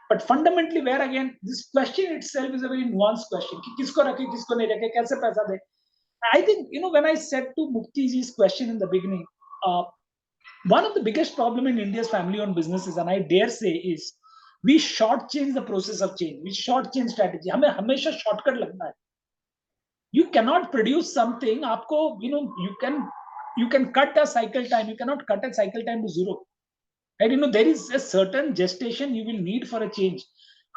But fundamentally, where again, this question itself is a very nuanced question. किसको रखे, किसको नहीं रखे, कैसे पैसा दे? I think, when I said to Muktiji's question in the beginning, one of the biggest problem in India's family-owned businesses, and I dare say, is we shortchange the process of change. We shortchange strategy. हमें हमेशा shortcut लगना है. You cannot produce something. आपको, you can you can cut the cycle time. You cannot cut a cycle time to 0. Right? There is a certain gestation you will need for a change.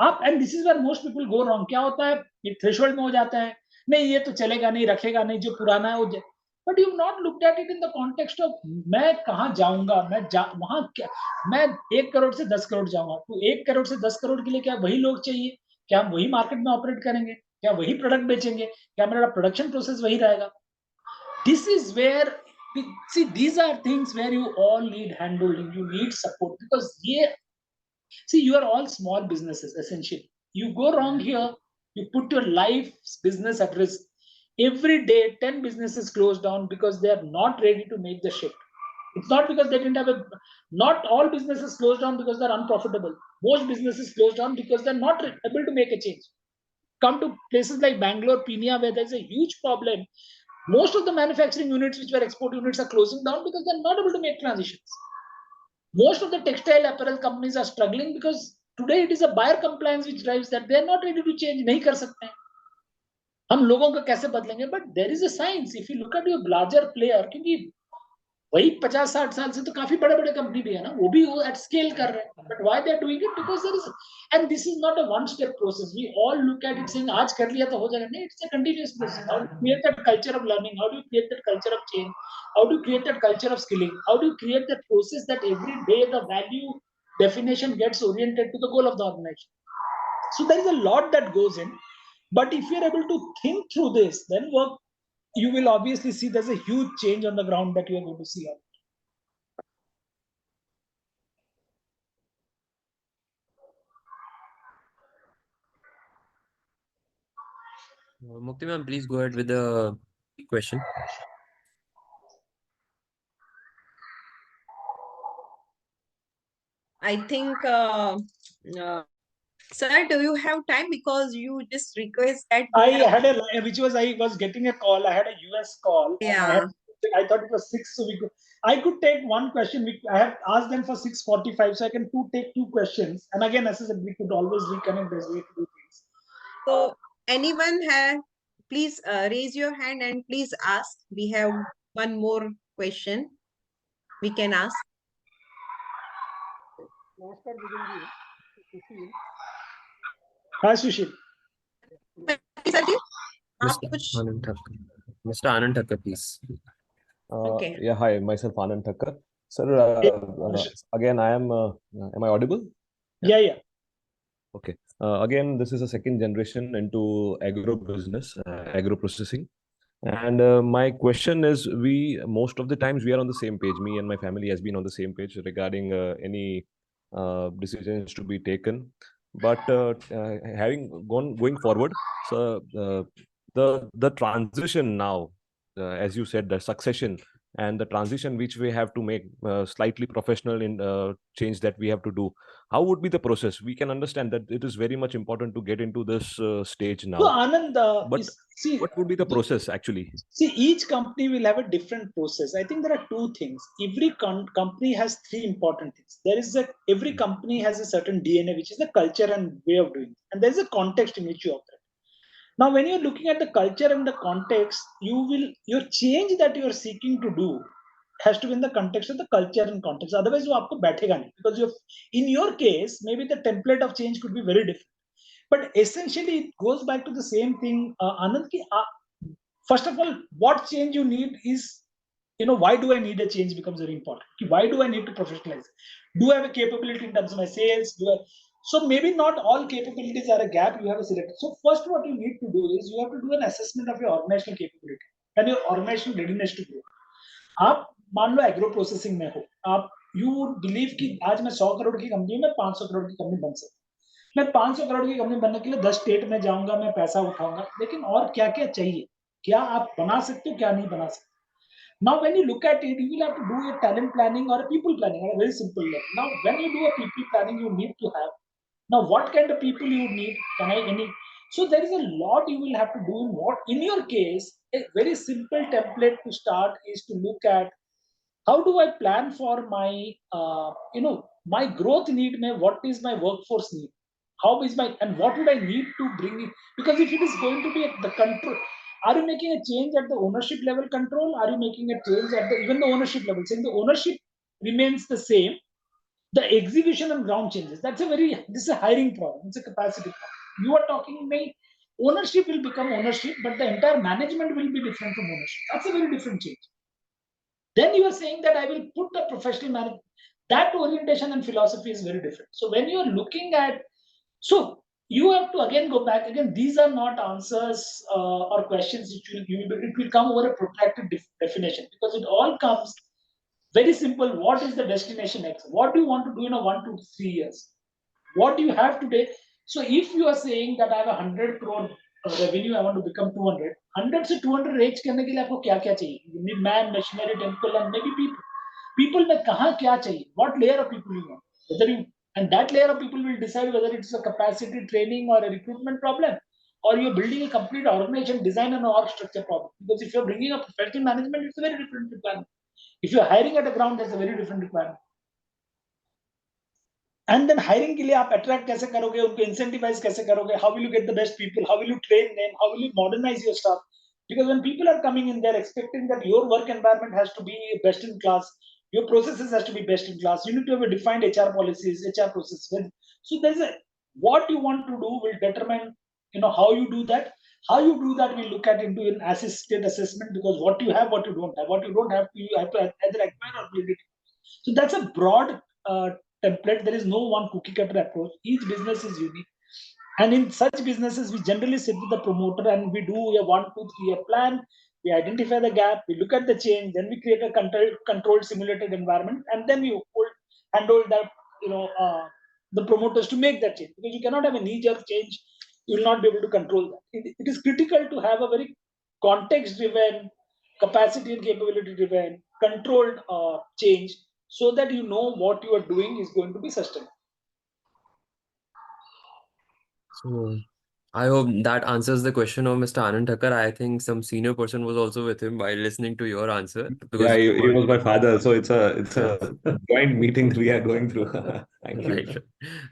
And this is where most people go wrong. क्या होता है, ये threshold में हो जाता है, नहीं ये तो चलेगा नहीं, रखेगा नहीं, जो पुराना है वो. But you've not looked at it in the context of मैं कहाँ जाऊंगा, वहां क्या, मैं 1 करोड़ से 10 करोड़ जाऊंगा, तो 1 करोड़ से 10 करोड़ के लिए क्या वही लोग चाहिए? क्या हम वही मार्केट में ऑपरेट करेंगे? क्या वही प्रोडक्ट बेचेंगे? क्या मेरा प्रोडक्शन प्रोसेस वही रहेगा? This is where, see, these are things where you all need handholding, you need support, because see, you are all small businesses essentially. You go wrong here, you put your life's business at risk. Every day 10 businesses close down because they are not ready to make the shift. It's not because they didn't have not all businesses close down because they're unprofitable. Most businesses close down because they're not able to make a change. Come to places like Bangalore, Pune, where there's a huge problem. Most of the manufacturing units, which were export units, are closing down because they're not able to make transitions. Most of the textile apparel companies are struggling because today it is a buyer compliance which drives that. They're not ready to change. नहीं कर सकते हैं. हम लोगों को कैसे बदलेंगे? But there is a science. If you look at your larger player, क्योंकि वही 50-60 साल से तो काफी बड़े-बड़े कंपनी भी है ना, वो भी at scale कर रहे हैं. But why they are doing it? Because there is, and this is not a one-step process. We all look at it saying, आज कर लिया तो हो जाएगा. नहीं, it's a continuous process. How do you create that culture of learning? How do you create that culture of change? How do you create that culture of skilling? How do you create that process that every day the value definition gets oriented to the goal of the organization? So there is a lot that goes in. But if you're able to think through this, then you will obviously see there's a huge change on the ground that you are going to see. Mukti ma'am, please go ahead with the question. I think, sir, do you have time? Because you just request that. I was getting a call. I had a US call. Yeah. I thought it was 6, so I could take one question. I have asked them for 6:45, so I can take 2 questions. And again, as I said, we could always reconnect. There's way to do things. So anyone please raise your hand and please ask. We have one more question we can ask. Hi, Sushil. Mr. Anand Thakkar, please. Okay. Yeah, hi, myself Anand Thakkar. Sir, again, am I audible? Yeah. Okay. Again, this is a second generation into agro business, agro processing. And my question is, most of the times we are on the same page. Me and my family has been on the same page regarding any decisions to be taken. But going forward, so the transition now, as you said, the succession and the transition which we have to make slightly professional in change that we have to do. How would be the process? We can understand that it is very much important to get into this stage now. So Anand, but what would be the process actually? See, each company will have a different process. I think there are 2 things. Every company has 3 important things. There is every company has a certain DNA, which is the culture and way of doing it. And there is a context in which you operate. Now, when you're looking at the culture and the context, your change that you are seeking to do has to be in the context of the culture and context. Otherwise, you aapko baithega nahi. Because in your case, maybe the template of change could be very different. But essentially, it goes back to the same thing, Anand. First of all, what change you need is, why do I need a change becomes very important. Why do I need to professionalize? Do I have a capability in terms of my sales? So maybe not all capabilities are a gap you have to select. So first what you need to do is you have to do an assessment of your organizational capability and your organizational readiness to grow. आप मान लो agro processing में हो, आप you would believe कि आज मैं 100 करोड़ की company में 500 करोड़ की कंपनी बन सकती। मैं 500 करोड़ की कंपनी बनने के लिए 10 स्टेट में जाऊंगा, मैं पैसा उठाऊंगा, लेकिन और क्या क्या चाहिए, क्या आप बना सकते हो, क्या नहीं बना सकते। Now, when you look at it, you will have to do a talent planning or a people planning at a very simple level. Now, when you do a people planning, you need to have, now what kind of people you need, so there is a lot you will have to do in your case, a very simple template to start is to look at how do I plan for my, my growth need, what is my workforce need? How is and what would I need to bring it? Because if it is going to be the control, Are you making a change at the ownership level control? Are you making a change at even the ownership level? Saying the ownership remains the same, the execution and ground changes. This is a hiring problem. It's a capacity problem. You are talking, ownership will become ownership, but the entire management will be different from ownership. That's a very different change. Then you are saying that I will put the professional management. That orientation and philosophy is very different. So when you are looking at, so you have to again go back again. These are not answers or questions which it will come over a protracted definition, because it all comes very simple. What is the destination X? What do you want to do in a 1 to 3 years? What do you have today? So if you are saying that I have 100 crore revenue, I want to become 200. 100 से 200 reach करने के लिए आपको क्या क्या चाहिए? You need man, machinery, temple, and maybe people. People में कहाँ क्या चाहिए? What layer of people you want? Whether you, and that layer of people will decide whether it's a capacity training or a recruitment problem, or you're building a complete organization design and org structure problem. Because if you're bringing a professional management, it's a very different requirement. If you're hiring at the ground, that's a very different requirement. And then hiring के लिए आप attract कैसे करोगे, उनको incentivize कैसे करोगे? How will you get the best people? How will you train them? How will you modernize your stuff? Because when people are coming in, they're expecting that your work environment has to be best in class. Your processes has to be best in class. You need to have a defined HR policies, HR process. So there's a, what you want to do will determine, how you do that. How you do that, we look at into an assisted assessment, because what you have, what you don't have. What you don't have, you have to either acquire or build it. So that's a broad template. There is no one cookie cutter approach. Each business is unique. And in such businesses, we generally sit with the promoter and we do a 1, 2, 3 year plan. We identify the gap, we look at the change, then we create a controlled simulated environment, and then we handle that, the promoters to make that change. Because you cannot have a knee-jerk change, you will not be able to control that. It is critical to have a very context-driven, capacity and capability-driven, controlled change, so that you know what you are doing is going to be sustained. So I hope that answers the question of Mr. Anand Thakkar. I think some senior person was also with him while listening to your answer. Yeah, you he was my father, so it's a Yes. joint meeting we are going through. Thank you. Right.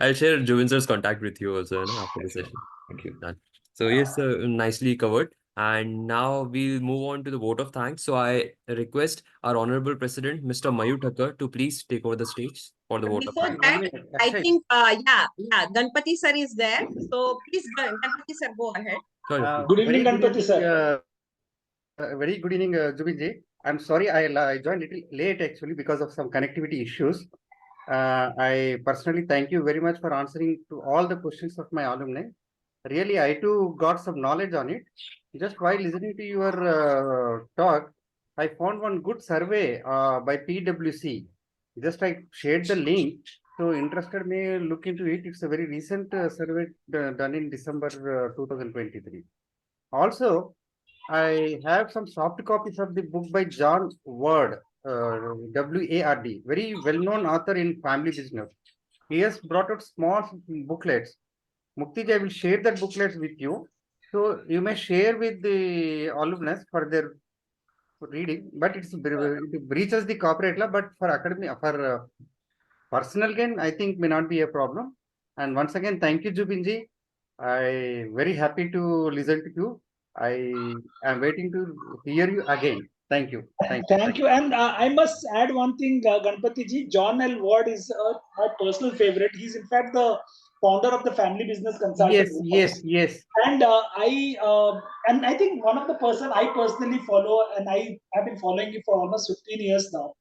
I'll share Jubin sir's contact with you also, after the session. Thank you. Done. So yes, nicely covered. And now we'll move on to the vote of thanks. So I request our honorable president, Mr. Mayur Thakkar, to please take over the stage for the vote of Before thanks. that, I think, Ganpati sir is there. So please, Ganpati sir, go ahead. Sorry, Good evening, Very good Ganpati sir. very good evening, Jubin ji. I'm sorry I joined a little late actually because of some connectivity issues. I personally thank you very much for answering to all the questions of my alumni. Really, I too got some knowledge on it. Just while listening to your talk, I found one good survey by PwC. Just I shared the link. So interested may look into it. It's a very recent survey done in December 2023. Also, I have some soft copies of the book by John Ward, W-A-R-D, very well-known author in family business. He has brought out small booklets. Muktiji, I will share that booklets with you. So you may share with the alumnus for their reading, but it breaches the corporate law, but for academy, for personal gain, I think may not be a problem. And once again, thank you, Jubinji. I very happy to listen to you. I am waiting to hear you again. Thank you. Thank you. And I must add one thing, Ganpati ji. John L. Ward is my personal favorite. He's in fact the founder of the Family Business Consulting. Yes. And I think one of the person I personally follow, and I have been following you for almost 15 years now.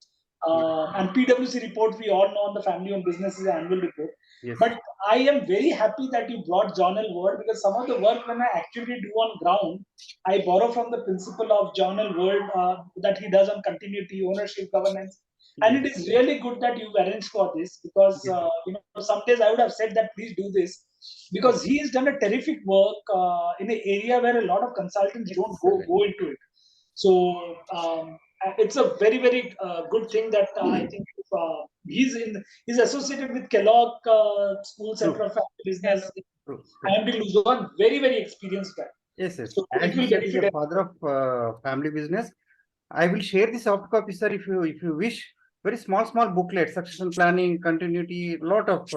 And PwC reports we all know on the family-owned businesses annual report. Yes. But I am very happy that you brought John L. Ward, because some of the work when I actually do on ground, I borrow from the principle of John L. Ward that he does on continuity, ownership, governance. And it is really good that you've arranged for this, because some days I would have said that please do this, because he has done a terrific work in an area where a lot of consultants don't go into it. So it's a very, very good thing that I think he's associated with Kellogg School Center of Family Business. IMD Luzon, very, very experienced guy. Yes. So As he is the father of family business, I will share the soft copy, sir, if you wish. Very small booklet, succession planning, continuity, lot of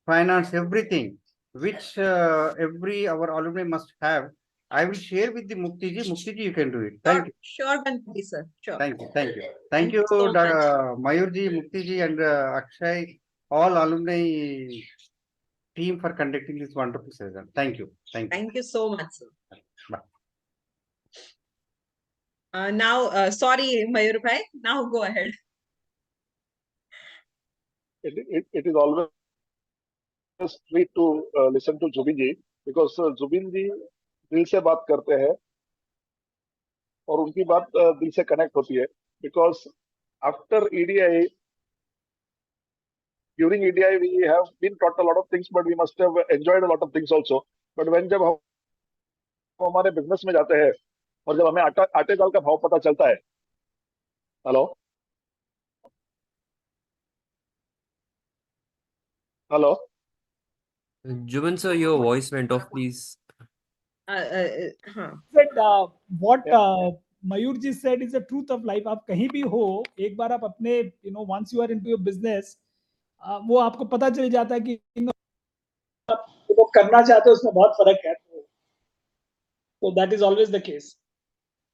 finance, everything, which every our alumni must have. I will share with the Mukti ji. Mukti ji, you can do it. Thank you. Sure, Ganpati sir. Sure. Thank you. Thank you. Thank Thank you you, so much. Mayur ji, Mukti ji, and Akshay, all alumni team for conducting this wonderful session. Thank you. Thank you. Thank you so much, sir. Bye. Now, sorry, Mayur bhai. Now go ahead. It is always sweet to listen to Jubin ji because Jubin ji दिल से बात करते हैं और उनकी बात दिल से कनेक्ट होती है because after EDI, during EDI we have been taught a lot of things but we must have enjoyed a lot of things also. But when जब हम हमारे बिजनेस में जाते हैं और जब हमें आटे दाल का भाव पता चलता है, hello hello Jubin sir, your voice went off, please. Said, what Mayur ji said is the truth of life. आप कहीं भी हो, एक बार आप अपने once you are into your business, वो आपको पता चल जाता है कि वो करना चाहते हो उसमें बहुत फर्क है. So that is always the case.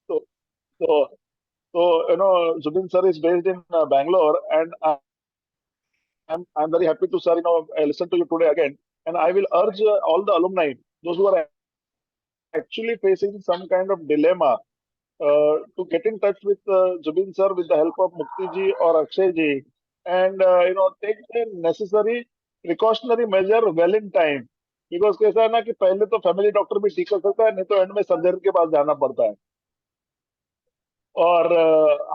So Jubin sir is based in Bangalore and I'm very happy to, sir, listen to you today again. And I will urge all the alumni, those who are actually facing some kind of dilemma, to get in touch with Jubin sir with the help of Mukti ji or Akshay ji, and take the necessary precautionary measure well in time. Because कैसा है ना कि पहले तो family doctor भी ठीक कर सकता है, नहीं तो एंड में सर्जन के पास जाना पड़ता है. और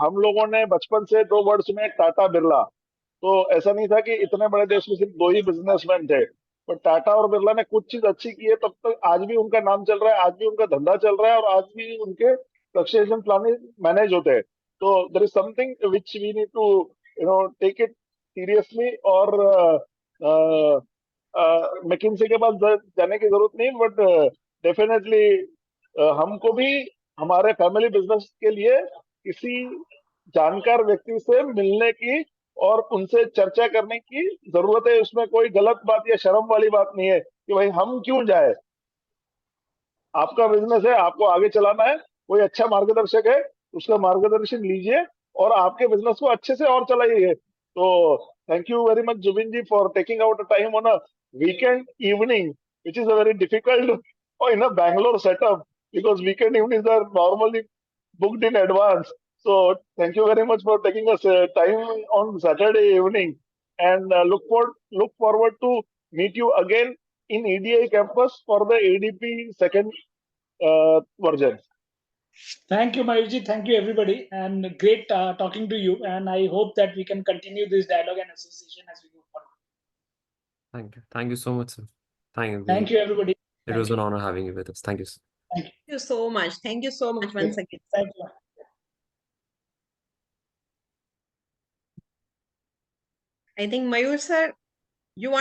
हम लोगों ने बचपन से 2 वर्ड्स में टाटा बिरला, तो ऐसा नहीं था कि इतने बड़े देश में सिर्फ 2 ही बिजनेसमैन थे, पर टाटा और बिरला ने कुछ चीज अच्छी की है, तब तक आज भी उनका नाम चल रहा है, आज भी उनका धंधा चल रहा है और आज भी उनके सक्सेशन प्लानिंग मैनेज होते हैं. तो there is something which we need to take it seriously. और मैकिन्से के पास जाने की जरूरत नहीं, बट डेफिनेटली हमको भी हमारे फैमिली बिजनेस के लिए किसी जानकार व्यक्ति से मिलने की और उनसे चर्चा करने की जरूरत है. उसमें कोई गलत बात या शर्म वाली बात नहीं है कि भाई हम क्यों जाए. आपका बिजनेस है, आपको आगे चलाना है, कोई अच्छा मार्गदर्शक है, उसका मार्गदर्शन लीजिए और आपके बिजनेस को अच्छे से और चलाइए. तो thank you very much Zubin ji for taking out a time on a weekend evening, which is a very difficult in a Bangalore setup because weekend evenings are normally booked in advance. So thank you very much for taking us time on Saturday evening, and look forward to meet you again in EDI campus for the ADP second version. Thank you, Mayur ji. Thank you, everybody, and great talking to you. And I hope that we can continue this dialogue and association as we go forward. Thank you. Thank you so much, sir. Thank you, everybody. It was an honor having you with us. Thank you, sir. Thank you so much. Thank you so much once again. Thank you. I think Mayur sir, you want